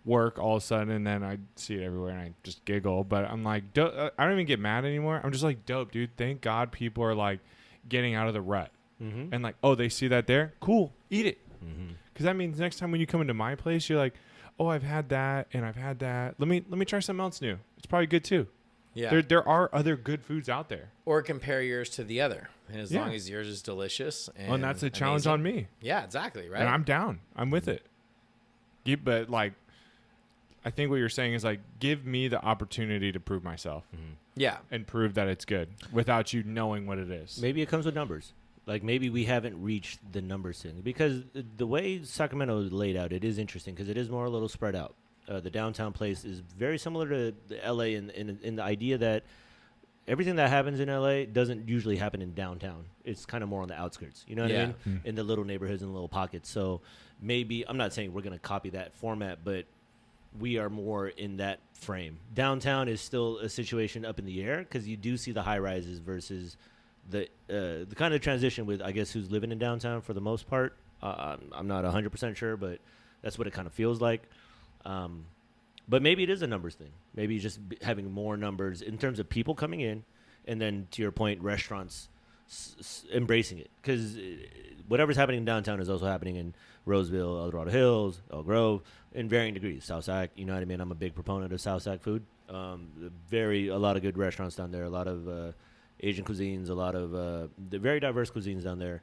work all of a sudden, and then I see it everywhere and I just giggle. But I'm like, I don't even get mad anymore. I'm just like, dope, dude. Thank God people are, like, getting out of the rut. And, like, oh, they see that there? Cool. Eat it. Because that means next time when you come into my place, you're like, oh, I've had that and I've had that. Let me try something else new. It's probably good too. Yeah. There are other good foods out there. Or compare yours to the other. And as Yeah. long as yours is delicious. And that's a challenge amazing. on me. Yeah, exactly. Right. And I'm down. I'm with it. But, like, I think what you're saying is like, give me the opportunity to prove myself Yeah. and prove that it's good without you knowing what it is. Maybe it comes with numbers. Like maybe we haven't reached the numbers thing because the way Sacramento is laid out, it is interesting because it is more a little spread out. The downtown place is very similar to the LA in the idea that everything that happens in LA doesn't usually happen in downtown. It's kind of more on the outskirts. You know what I mean? In the little neighborhoods and little pockets. So maybe I'm not saying we're going to copy that format, but we are more in that frame. Downtown is still a situation up in the air because you do see the high rises versus the kind of transition with, I guess, who's living in downtown for the most part. I'm not 100% sure, but that's what it kind of feels like. But maybe it is a numbers thing. Maybe just having more numbers in terms of people coming in, and then to your point, restaurants embracing it. Because whatever's happening in downtown is also happening in Roseville, El Dorado Hills, El Grove, in varying degrees. South Sac, you know what I mean? I'm a big proponent of South Sac food. A lot of good restaurants down there, a lot of Asian cuisines, a lot of the very diverse cuisines down there.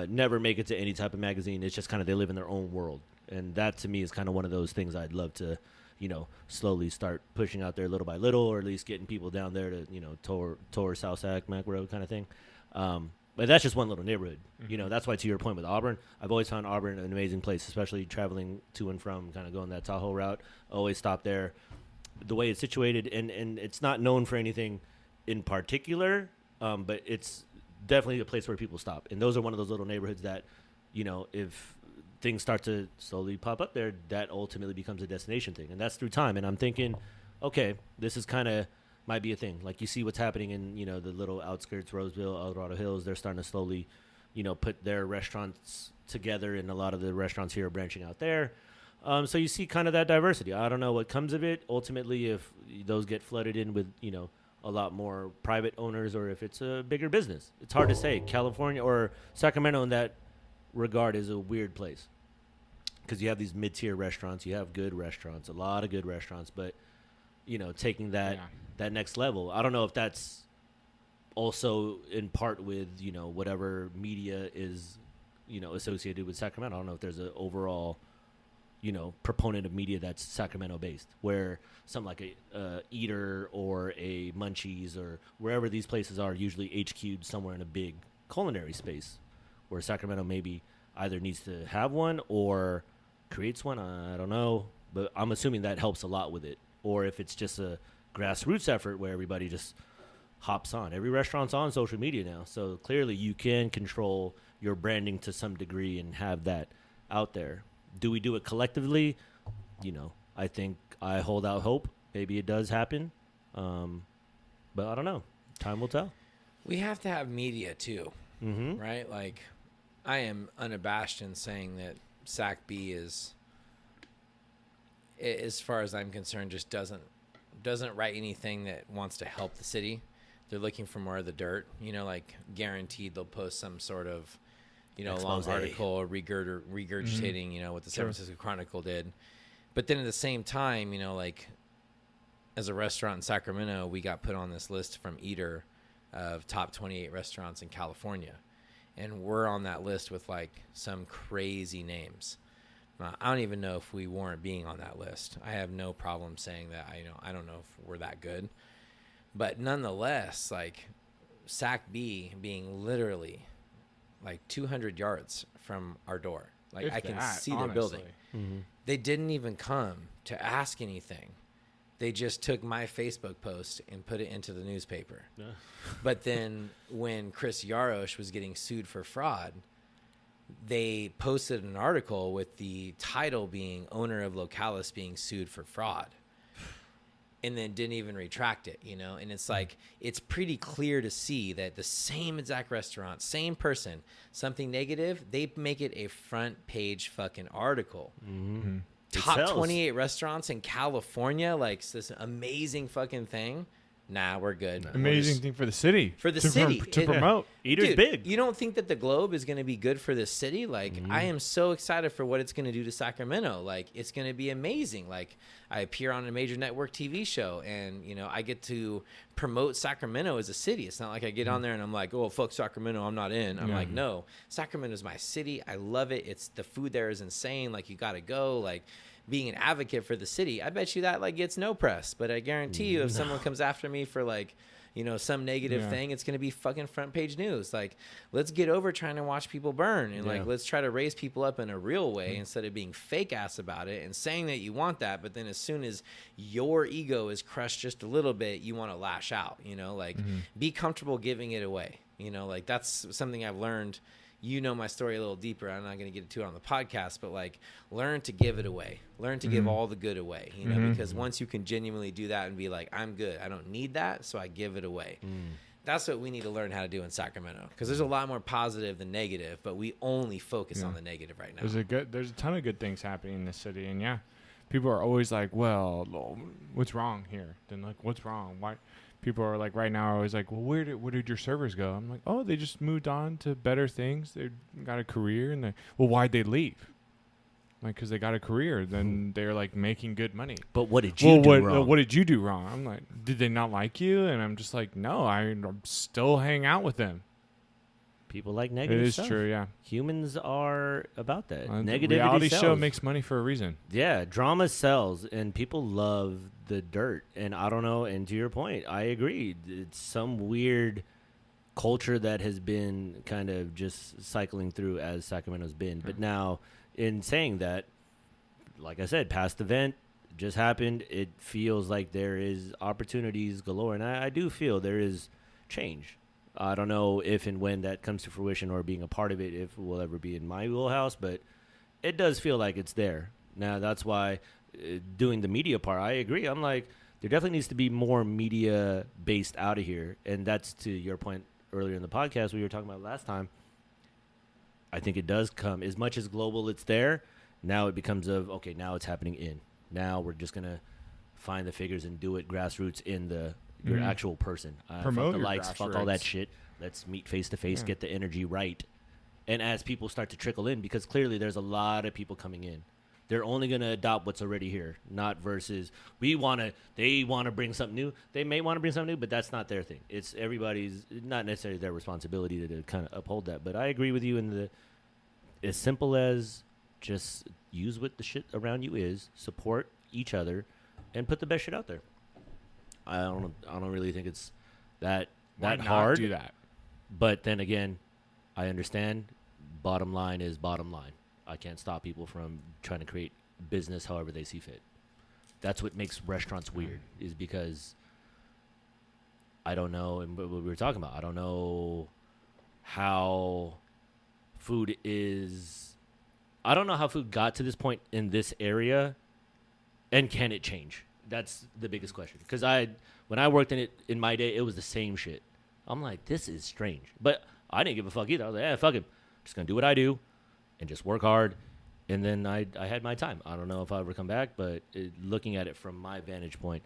Never make it to any type of magazine. It's just kind of they live in their own world. And that to me is kind of one of those things I'd love to, slowly start pushing out there little by little, or at least getting people down there to, tour South Sac, Mac Road kind of thing. But that's just one little neighborhood. That's why to your point with Auburn, I've always found Auburn an amazing place, especially traveling to and from, kind of going that Tahoe route. Always stop there. The way it's situated, and it's not known for anything in particular, but it's definitely a place where people stop. And those are one of those little neighborhoods that, if things start to slowly pop up there, that ultimately becomes a destination thing. And that's through time. And I'm thinking, okay, this is kind of might be a thing. Like you see what's happening in, the little outskirts, Roseville, El Dorado Hills. They're starting to slowly, put their restaurants together, and a lot of the restaurants here are branching out there. So you see kind of that diversity. I don't know what comes of it. Ultimately, if those get flooded in with, a lot more private owners, or if it's a bigger business. It's hard to say. California or Sacramento in that regard is a weird place because you have these mid-tier restaurants, you have good restaurants, a lot of good restaurants, but taking that next level, I don't know if that's also in part with whatever media is associated with Sacramento. I don't know if there's an overall proponent of media that's Sacramento based, where something like a Eater or a Munchies or wherever these places are usually HQ'd somewhere in a big culinary space, where Sacramento maybe either needs to have one or creates one. I don't know, but I'm assuming that helps a lot with it. Or if it's just a grassroots effort where everybody just hops on. Every restaurant's on social media now, so clearly you can control your branding to some degree and have that out there. Do we do it collectively? I think I hold out hope. Maybe it does happen, but I don't know. Time will tell. We have to have media too, right? Like, I am unabashed in saying that SAC-B is, as far as I'm concerned, just doesn't write anything that wants to help the city. They're looking for more of the dirt. Like guaranteed they'll post some sort of, long article or regurgitating, what the San Francisco Chronicle did. But then at the same time, like as a restaurant in Sacramento, we got put on this list from Eater of top 28 restaurants in California. And we're on that list with like some crazy names. I don't even know if we warrant being on that list. I have no problem saying that. I don't know if we're that good. But nonetheless, like SAC-B being literally like 200 yards from our door. Like If I can that, see their honestly. building. They didn't even come to ask anything. They just took my Facebook post and put it into the newspaper. Yeah. But then when Chris Yarosh was getting sued for fraud, they posted an article with the title being owner of LOCALIS being sued for fraud. And then didn't even retract it, And it's like, it's pretty clear to see that the same exact restaurant, same person, something negative, they make it a front page fucking article. Mm-hmm. Top 28 restaurants in California, like this amazing fucking thing. Nah, we're good. Amazing thing for the city. For the city. To promote. Eater's Dude, big. You don't think that the Globe is going to be good for this city? Like, I am so excited for what it's going to do to Sacramento. Like, it's going to be amazing. Like, I appear on a major network TV show, and, I get to promote Sacramento as a city. It's not like I get on there and I'm like, oh, fuck Sacramento, I'm not in. I'm like, no, Sacramento is my city. I love it. The food there is insane. Like, you got to go. Like, being an advocate for the city, I bet you that like gets no press. But I guarantee you, if someone comes after me for like, you know, some negative thing, it's going to be fucking front page news. Like, let's get over trying to watch people burn. And like, let's try to raise people up in a real way instead of being fake ass about it and saying that you want that. But then as soon as your ego is crushed just a little bit, you want to lash out, you know, like be comfortable giving it away. You know, like that's something I've learned. You know my story a little deeper. I'm not going to get into it on the podcast, but like learn to give it away. Learn to give all the good away, you know, because once you can genuinely do that and be like, I'm good, I don't need that, so I give it away. That's what we need to learn how to do in Sacramento, because there's a lot more positive than negative, but we only focus on the negative right now. There's a ton of good things happening in this city, and people are always like, well, what's wrong here? Then like, what's wrong? Why? People are like right now are always like, well, where did your servers go? I'm like, oh, they just moved on to better things. They got a career, and well, why'd they leave? Like, because they got a career, then they're like making good money. But what did you do wrong? What did you do wrong? I'm like, did they not like you? And I'm just like, no, I still hang out with them. People like negative stuff. It is true, yeah. Humans are about that. Negativity reality sells. show makes money for a reason. Yeah, drama sells, and people love the dirt. And I don't know, and to your point, I agree. It's some weird culture that has been kind of just cycling through as Sacramento's been. But now, in saying that, like I said, past event just happened. It feels like there is opportunities galore, and I do feel there is change. I don't know if and when that comes to fruition or being a part of it, if it will ever be in my wheelhouse, but it does feel like it's there. Now, that's why doing the media part, I agree. I'm like, there definitely needs to be more media based out of here. And that's to your point earlier in the podcast we were talking about last time. I think it does come, as much as global it's there, now it becomes okay, now it's happening in. Now we're just going to find the figures and do it grassroots in your actual person. Promote fuck the likes, fuck all that grassroots. shit. Let's meet face to face, get the energy right. And as people start to trickle in, because clearly there's a lot of people coming in, they're only going to adopt what's already here, not versus they want to bring something new. They may want to bring something new, but that's not their thing. It's everybody's, not necessarily their responsibility to kind of uphold that. But I agree with you in as simple as just use what the shit around you is, support each other, and put the best shit out there. I don't really think it's that hard. Do that. But then again, I understand. Bottom line is bottom line. I can't stop people from trying to create business however they see fit. That's what makes restaurants weird, is because I don't know, and what we were talking about, I don't know how food got to this point in this area, and can it change? That's the biggest question. Because when I worked in it in my day, it was the same shit. I'm like, this is strange. But I didn't give a fuck either. I was like, fuck it. I'm just going to do what I do and just work hard. And then I had my time. I don't know if I'll ever come back, but looking at it from my vantage point,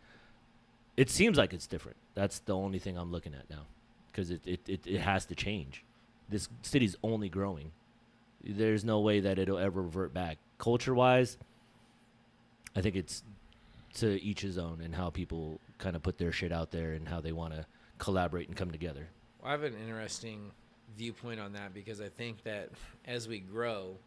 it seems like it's different. That's the only thing I'm looking at now, because it has to change. This city's only growing. There's no way that it'll ever revert back. Culture-wise, I think it's to each his own, and how people kind of put their shit out there and how they want to collaborate and come together. Well, I have an interesting viewpoint on that, because I think that as we grow,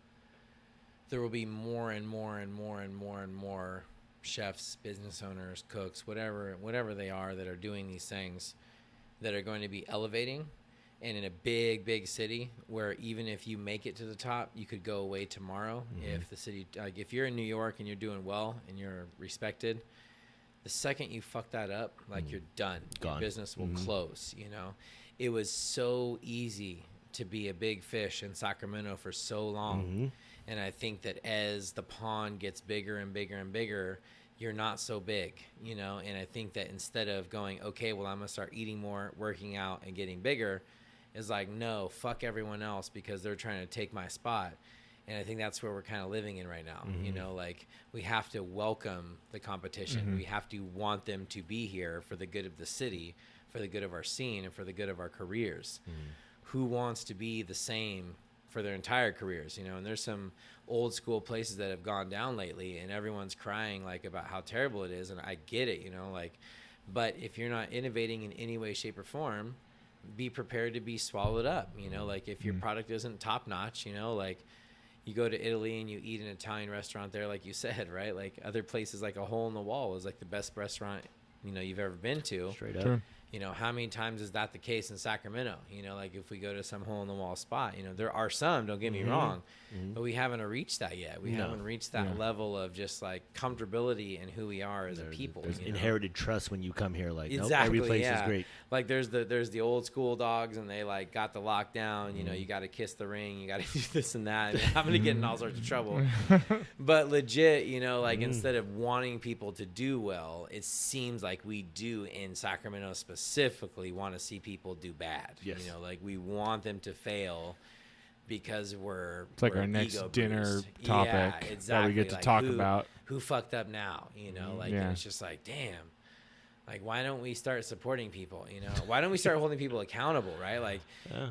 there will be more and more and more and more and more chefs, business owners, cooks, whatever they are that are doing these things that are going to be elevating. And in a big, big city where even if you make it to the top, you could go away tomorrow. If the city, like if you're in New York and you're doing well and you're respected, the second you fuck that up, like you're done. Gone. Your business will close, you know. It was so easy to be a big fish in Sacramento for so long. And I think that as the pond gets bigger and bigger and bigger, you're not so big, you know. And I think that instead of going, okay, well, I'm going to start eating more, working out, and getting bigger, is like, no, fuck everyone else because they're trying to take my spot. And I think that's where we're kind of living in right now. You know, like we have to welcome the competition. We have to want them to be here for the good of the city, for the good of our scene, and for the good of our careers. Who wants to be the same for their entire careers, you know? And there's some old school places that have gone down lately, and everyone's crying like about how terrible it is. And I get it, you know, like, but if you're not innovating in any way, shape, or form, be prepared to be swallowed up, you know, like if your product isn't top notch, you know, like You go to Italy and you eat an Italian restaurant there, like you said, right? Like other places, like a Hole in the Wall is like the best restaurant, you've ever been to. Straight up. Sure. How many times is that the case in Sacramento? Like if we go to some hole in the wall spot, there are some, don't get me wrong, but we haven't reached that yet. We haven't reached that level of just like comfortability in who we are as a people. There's inherited trust when you come here. Like, exactly, nope, every place is great. Like there's the old school dogs, and they like got the lockdown. You got to kiss the ring, you got to do this and that. And I'm gonna get in all sorts of trouble. But legit, like instead of wanting people to do well, it seems like we do in Sacramento specifically want to see people do bad. Yes. Like we want them to fail because it's like we're our next ego dinner bruised. topic Yeah, exactly. that we get to like talk about. Who fucked up now? And it's just like, damn. Like, why don't we start supporting people? Why don't we start holding people accountable? Right? Like,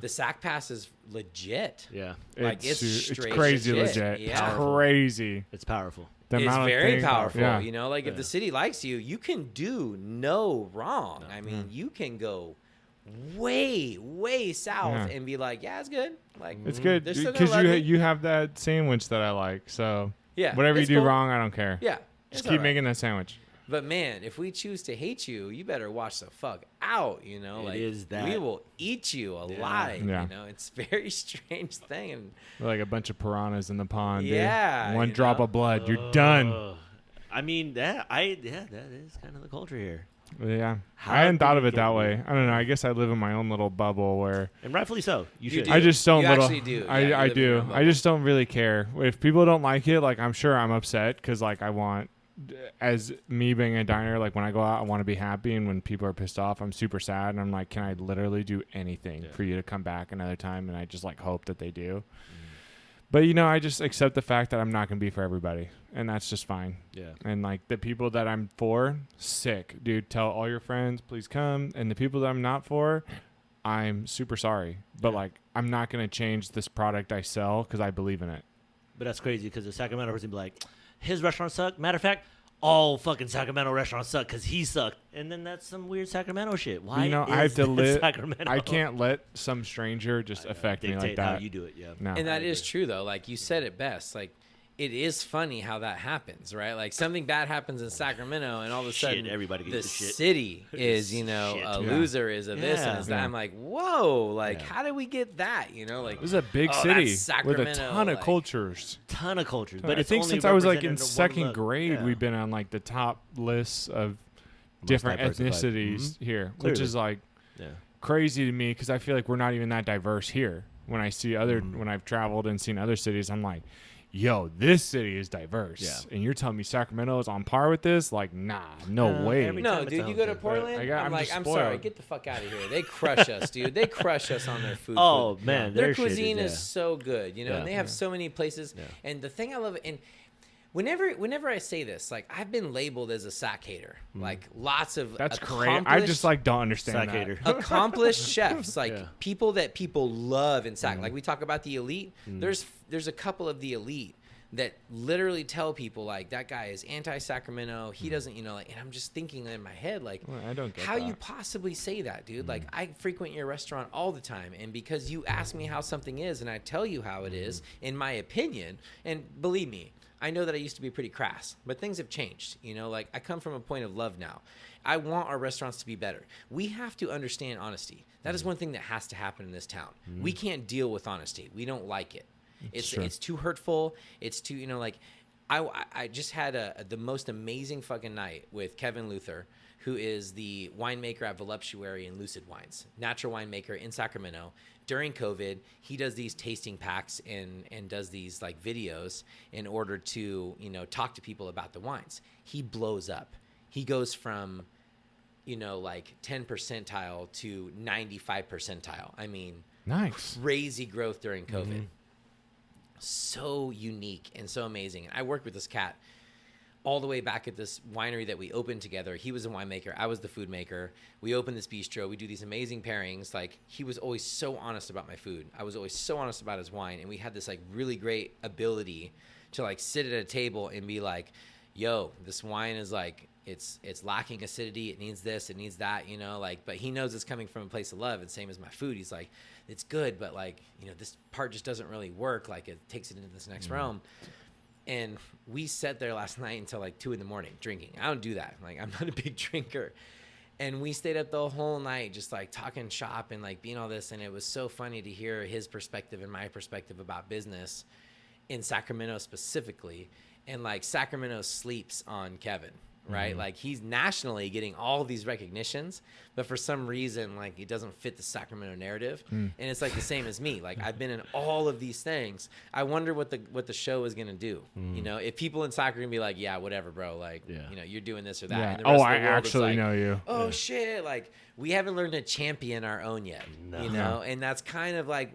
the SAC pass is legit. Yeah, Like it's straight crazy legit. Yeah. It's crazy. It's powerful. It's very powerful. Yeah. Like if the city likes you, you can do no wrong. No. I mean, you can go way south and be like, yeah, it's good. Like It's good they're still because gonna love me. you have that sandwich that I like. So Yeah, whatever you it's do cool. wrong, I don't care. Yeah, Just it's keep all right. making that sandwich. But man, if we choose to hate you, you better watch the fuck out. Like is that. we will eat you alive. Yeah. It's a very strange thing. And We're like a bunch of piranhas in the pond. Yeah, dude. One you drop know? of blood, you're done. I mean, that is kind of the culture here, Yeah, How I hadn't do thought we of it get that here? way. I don't know. I guess I live in my own little bubble where and rightfully so. You should. do. I just don't You little. actually do. Yeah, I you live in your do. own I bubble. just don't really care if people don't like it. Like I'm sure I'm upset because like I want, as me being a diner, like when I go out, I want to be happy, and when people are pissed off, I'm super sad, and I'm like, can I literally do anything for you to come back another time? And I just like hope that they do. But I just accept the fact that I'm not gonna be for everybody, and that's just fine. Yeah. And like the people that I'm for, sick, dude. Tell all your friends, please come. And the people that I'm not for, I'm super sorry. But like, I'm not gonna change this product I sell because I believe in it. But that's crazy because the Sacramento person be like, his restaurant sucked. Matter of fact, all fucking Sacramento restaurants suck because he sucked. And then that's some weird Sacramento shit. Why? I have to live. Sacramento? I can't let some stranger just affect me like dictate that. how you do it. Yeah. No. And that is true, though. Like you said it best. Like it is funny how that happens, right? Like something bad happens in Sacramento, and all of a Shit, sudden, everybody gets the the shit. city is, Shit. a Yeah. loser, is a this and is that. Yeah. I'm like, whoa, like Yeah. how did we get that? Like This is a big oh, city that's with a Sacramento, ton of like- cultures. Ton of cultures. But But I it's think only since I was like represented in under one second look. grade, Yeah. we've been on like the top lists of different diversified. ethnicities here, which Clearly. is like Yeah. crazy to me because I feel like we're not even that diverse here. When I see when I've traveled and seen other cities, I'm like, yo, this city is diverse. Yeah. And you're telling me Sacramento is on par with this? Like, nah, no way. every No, time it dude, you sounds go to good. Portland. I'm I'm just sorry, spoiled. get the fuck out of here. They crush us, dude. They crush us on their food. Oh, man, their their shit cuisine is- is yeah. so good, Yeah. and they have so many places. Yeah. And the thing I love, and whenever I say this, like I've been labeled as a Sac hater, like lots of That's great. I just like don't understand Sac that. hater. accomplished chefs, like Yeah. people that people love in Sac. Like we talk about the elite. There's a couple of the elite that literally tell people like that guy is anti-Sacramento. He doesn't, like, and I'm just thinking in my head like, Well, I don't get how that. you possibly say that, dude? Like I frequent your restaurant all the time, and because you ask me how something is, and I tell you how it is, in my opinion, and believe me, I know that I used to be pretty crass, but things have changed. Like I come from a point of love now. I want our restaurants to be better. We have to understand honesty. That is one thing that has to happen in this town. We can't deal with honesty. We don't like it. It's too hurtful. It's too, like I just had the most amazing fucking night with Kevin Luther, who is the winemaker at Voluptuary and Lucid Wines, natural winemaker in Sacramento. During COVID, he does these tasting packs and does these like videos in order to, talk to people about the wines. He blows up. He goes from, like 10 percentile to 95 percentile. I mean, Nice. crazy growth during COVID. So unique and so amazing. And I worked with this cat all the way back at this winery that we opened together. He was a winemaker. I was the food maker. We opened this bistro. We do these amazing pairings. Like he was always so honest about my food. I was always so honest about his wine. And we had this like really great ability to like sit at a table and be like, yo, this wine is like, it's lacking acidity. It needs this, it needs that, you know, like, but he knows it's coming from a place of love. And same as my food. He's like, it's good, but like, you know, this part just doesn't really work. Like it takes it into this next realm. And we sat there last night until like 2 a.m. drinking. I don't do that. Like, I'm not a big drinker. And we stayed up the whole night just like talking shop and like being all this. And it was so funny to hear his perspective and my perspective about business in Sacramento specifically. And like Sacramento sleeps on Kevin, right? Like he's nationally getting all these recognitions, but for some reason, like it doesn't fit the Sacramento narrative. And it's like the same as me. Like I've been in all of these things. I wonder what the show is going to do. You know, if people in soccer are going to be like, yeah, whatever, bro. Like, you know, you're doing this or that. Yeah. And the rest of the I world is actually like, know you. oh shit. Like we haven't learned to champion our own yet, you know? And that's kind of like,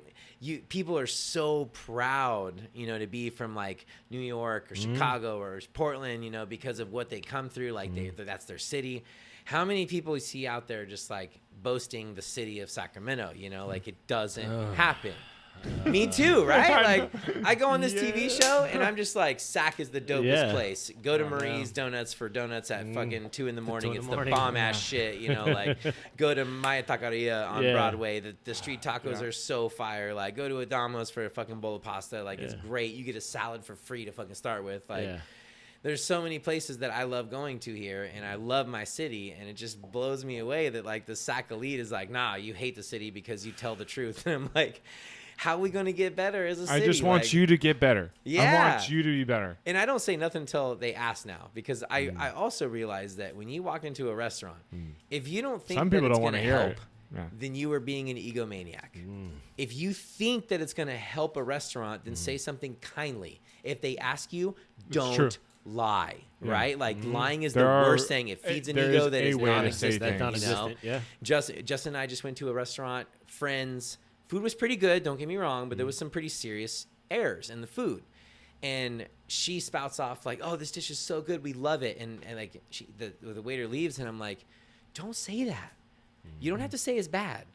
people are so proud, you know, to be from like New York or Chicago or Portland, you know, because of what they come through. Like that's their city. How many people we see out there just like boasting the city of Sacramento, you know, like it doesn't happen. Me too, right? Like I go on this TV show and I'm just like, Sac is the dopest place. Go to Marie's Donuts for donuts at fucking 2 a.m. It's the bomb ass shit, you know. Like go to Maya Taqueria on Broadway. The street tacos are so fire. Like go to Adamo's for a fucking bowl of pasta. Like it's great. You get a salad for free to fucking start with. Like there's so many places that I love going to here, and I love my city, and it just blows me away that like the Sac elite is like, nah, you hate the city because you tell the truth. And I'm like, how are we going to get better as a city? I just want like, you to get better. Yeah. I want you to be better. And I don't say nothing until they ask now, because I also realize that when you walk into a restaurant, if you don't think Some that people it's don't going want to to hear help, it. Yeah. then you are being an egomaniac. If you think that it's going to help a restaurant, then say something kindly. If they ask you, don't lie, right? Like lying is the worst thing. It feeds an ego that is non-existent. Justin and I just went to a restaurant, friends. Food was pretty good, don't get me wrong, but there was some pretty serious errors in the food. And she spouts off like, oh, this dish is so good, we love it. And like the waiter leaves, and I'm like, don't say that. You don't have to say it's bad,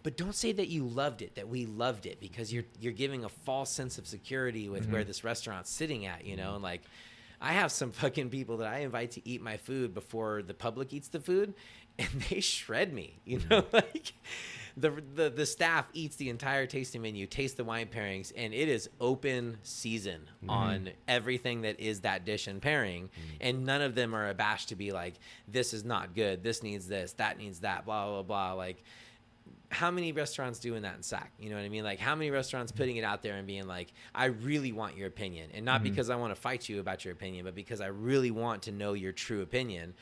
but don't say that you loved it, that we loved it, because you're giving a false sense of security with where this restaurant's sitting at, you know? And like, I have some fucking people that I invite to eat my food before the public eats the food, and they shred me, you know? Like the staff eats the entire tasting menu, taste the wine pairings, and it is open season on everything that is that dish and pairing. And none of them are abashed to be like, this is not good, this needs this, that needs that, blah, blah, blah. Like, how many restaurants doing that in Sac? You know what I mean? Like, how many restaurants putting it out there and being like, I really want your opinion. And not because I want to fight you about your opinion, but because I really want to know your true opinion.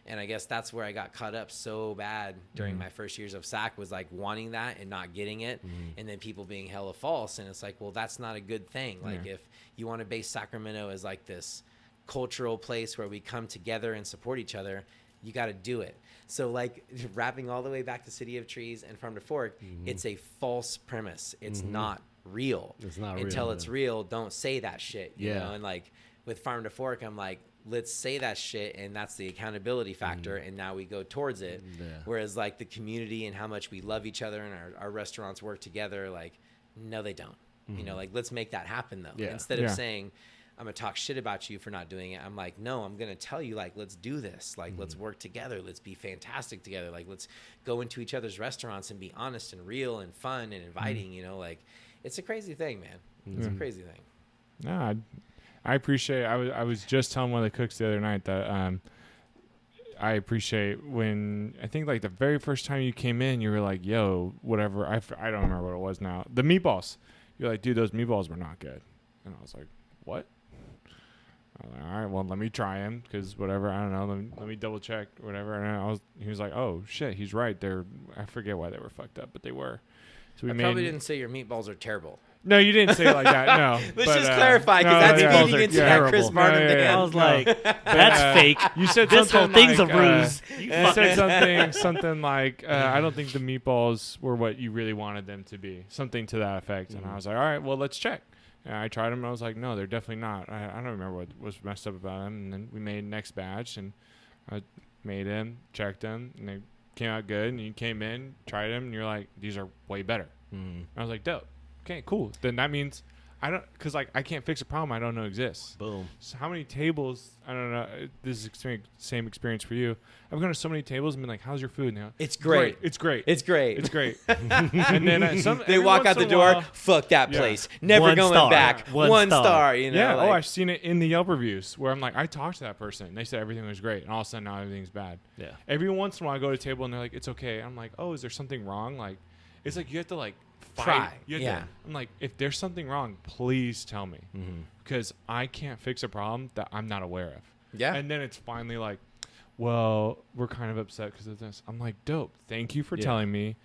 And I guess that's where I got caught up so bad during my first years of Sac, was like wanting that and not getting it. And then people being hella false. And it's like, well, that's not a good thing. Like if you want to base Sacramento as like this cultural place where we come together and support each other, you got to do it. So like wrapping all the way back to City of Trees and Farm to Fork, it's a false premise. It's not real. It's not real. Until it's real, don't say that shit. You know? And like with Farm to Fork, I'm like, let's say that shit, and that's the accountability factor, and now we go towards it. Whereas like the community and how much we love each other and our restaurants work together, like, no, they don't. You know, like, let's make that happen though. Instead of saying, I'm gonna talk shit about you for not doing it, I'm like, no, I'm gonna tell you, like, let's do this. Like, let's work together. Let's be fantastic together. Like, let's go into each other's restaurants and be honest and real and fun and inviting. You know, like, it's a crazy thing, man. It's a crazy thing. No, I appreciate. I was just telling one of the cooks the other night that I appreciate when, I think like the very first time you came in, you were like, yo, whatever. I don't remember what it was now. The meatballs. You're like, dude, those meatballs were not good. And I was like, what? I was like, all right, well, let me try them, because whatever, I don't know, let me double check, whatever. And he was like, oh shit, he's right. I forget why they were fucked up, but they were. So we probably didn't say your meatballs are terrible. No, you didn't say it like that. No. Let's just clarify, because that's feeding into that Chris BARNUM-DANN. I was like, that's fake. You said this whole thing's a ruse. You said something like, I don't think the meatballs were what you really wanted them to be. Something to that effect. And I was like, all right, well, let's check. And I tried them, and I was like, no, they're definitely not. I don't remember what was messed up about them. And then we made next batch, and I made them, checked them, and they came out good. And you came in, tried them, and you're like, these are way better. I was like, dope. Okay, cool. Then that means because like I can't fix a problem I don't know exists. Boom. So how many tables? I don't know. This is same experience for you. I've gone to so many tables and been like, "How's your food now?" It's great. It's great. It's great. It's great. And then they walk out the door. Fuck that place. Never One going star. back. One star. You know. Yeah. Like, I've seen it in the Yelp reviews where I'm like, I talked to that person. And they said everything was great, and all of a sudden now everything's bad. Yeah. Every once in a while I go to a table and they're like, "It's okay." I'm like, "Oh, is there something wrong?" Like, it's like you have to like fight. Try. You have Yeah. to, I'm like, if there's something wrong, please tell me, because I can't fix a problem that I'm not aware of. Yeah. And then it's finally like, well, we're kind of upset because of this. I'm like, dope. Thank you for telling me.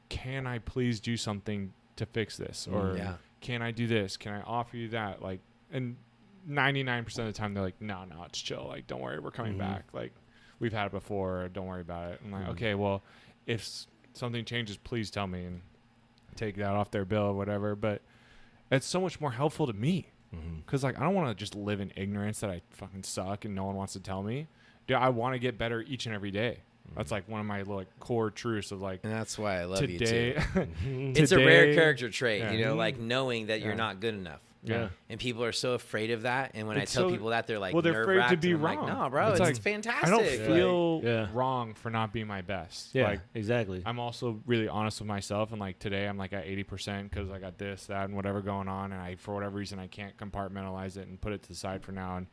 Can I please do something to fix this? Or can I do this? Can I offer you that? Like, and 99% of the time they're like, no, it's chill. Like, don't worry, we're coming back. Like, we've had it before. Don't worry about it. I'm like, okay, well, if something changes, please tell me and take that off their bill or whatever. But it's so much more helpful to me. Because, like, I don't want to just live in ignorance that I fucking suck and no one wants to tell me. Dude, I want to get better each and every day. That's, like, one of my, like, core truths of, like... And that's why I love today, you, too. It's a rare character trait, Yeah. you know, like, knowing that you're not good enough. Yeah. And people are so afraid of that. And when It's I tell so- people that, they're like, well, they're afraid to nerve-wracked, be and I'm wrong. like, no, bro, It's it's like, fantastic. I don't Like, feel wrong for not being my best. Yeah. Like, Exactly. I'm also really honest with myself, and like today I'm like at 80% because I got this, that, and whatever going on, and I, for whatever reason, I can't compartmentalize it and put it to the side for now, and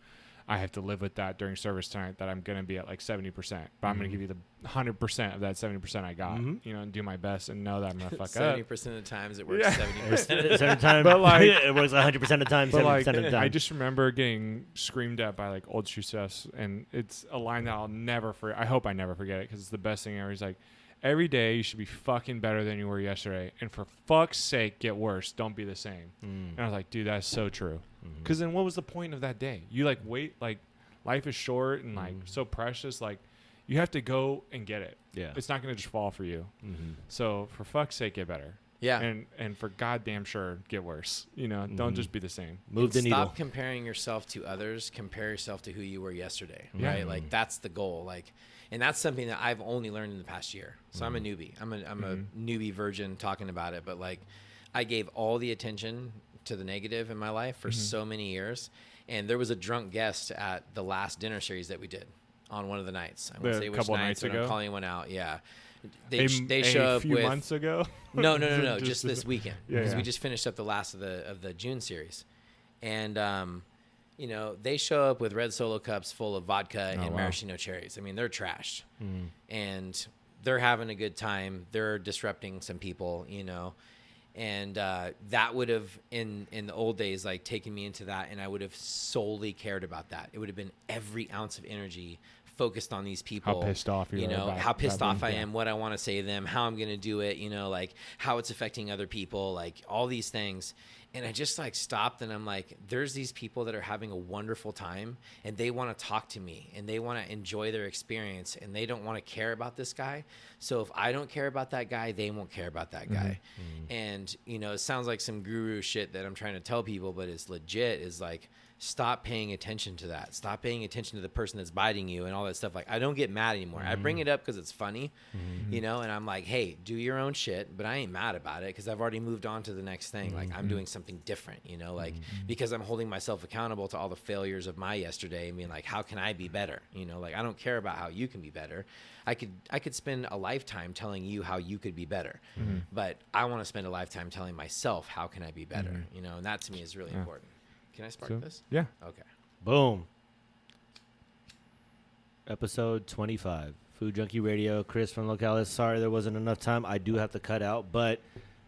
I have to live with that during service tonight, that I'm gonna be at like 70%, but I'm gonna give you the 100% of that 70% I got, you know, and do my best and know that I'm gonna fuck 70% up. of the times it works 70%. Certain time, But, like- it works 100% of the time, 70% But like, of the time. I just remember getting screamed at by like old success, and it's a line that I'll never forget. I hope I never forget it because it's the best thing ever. He's like, every day you should be fucking better than you were yesterday, and for fuck's sake, get worse. Don't be the same. And I was like, dude, that's so true. Because then what was the point of that day? You like wait, like life is short and like so precious. Like you have to go and get it. Yeah. It's not gonna just fall for you. So for fuck's sake, get better. Yeah. And for goddamn sure, get worse. You know, don't just be the same. Move the needle. Stop comparing yourself to others. Compare yourself to who you were yesterday, Yeah. right? Like that's the goal. Like, and that's something that I've only learned in the past year. So I'm a newbie. I'm a newbie virgin talking about it. But like, I gave all the attention to the negative in my life for so many years. And there was a drunk guest at the last dinner series that we did on one of the nights. I won't say which couple nights, nights but ago? I'm calling one out. Yeah. A They show up few with months ago. no, just this weekend, Yeah, because yeah. we just finished up the last of the June series, and you know, they show up with red Solo cups full of vodka and wow. maraschino cherries. I mean, they're trashed, and they're having a good time. They're disrupting some people, you know, and that would have in the old days like taken me into that, and I would have solely cared about that. It would have been every ounce of energy focused on these people. How pissed off you are know, about how pissed that off being- I am, what I want to say to them, how I'm going to do it, you know, like how it's affecting other people, like all these things. And I just like stopped and I'm like, there's these people that are having a wonderful time and they want to talk to me and they want to enjoy their experience and they don't want to care about this guy. So if I don't care about that guy, they won't care about that guy. And, you know, it sounds like some guru shit that I'm trying to tell people, but it's legit, is like, stop paying attention to that. Stop paying attention to the person that's biting you and all that stuff. Like, I don't get mad anymore. I bring it up because it's funny, you know, and I'm like, hey, do your own shit, but I ain't mad about it because I've already moved on to the next thing. Like, I'm doing something different, you know, like, because I'm holding myself accountable to all the failures of my yesterday. I mean, like, how can I be better? You know, like, I don't care about how you can be better. I could spend a lifetime telling you how you could be better, but I want to spend a lifetime telling myself, how can I be better? You know, and that to me is really important. Can I spark this? Yeah. Okay. Boom. Episode 25. Food Junkie Radio. Chris from Localis. Sorry there wasn't enough time. I do have to cut out, but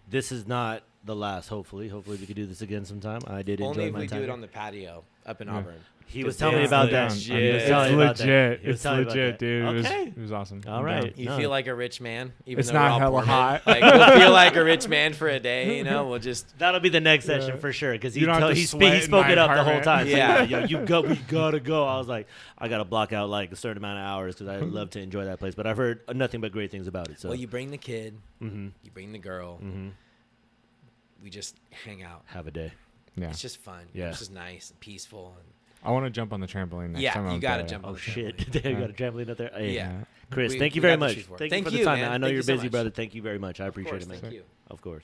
this is not the last, hopefully. Hopefully we could do this again sometime. I did Only enjoy if my we time. do it on the patio up in Auburn. He was It's telling me about that. legit. He was It's telling me about that. legit. He was It's telling me about legit, that. dude. Okay. It was awesome. All I'm right. down. You No. feel like a rich man, even It's though not we're all hella poor men. hot. Like, we'll feel like a rich man for a day, you know. We'll just That'll be the next Yeah. session for sure, because You don't have to he sweat in spoke my it up the whole apartment. time. Yeah. Like, yo, we gotta go. I was like, I gotta block out like a certain amount of hours because I love to enjoy that place. But I've heard nothing but great things about it. So well, you bring the kid, Mhm. you bring the girl. Mhm. We just hang out. have a day. Yeah. It's just fun. Yeah. It's just nice and peaceful. And I want to jump on the trampoline next yeah, time. you I'm gotta there. jump on Oh the shit! trampoline. They got a trampoline up there. Hey, Yeah. Chris, We- thank you we very got the much. shoot for it. Thank Thank you for the you, time. man. I know Thank you're you so busy, much. brother. Thank you very much. I Of appreciate course, it, man. thank you. Of course.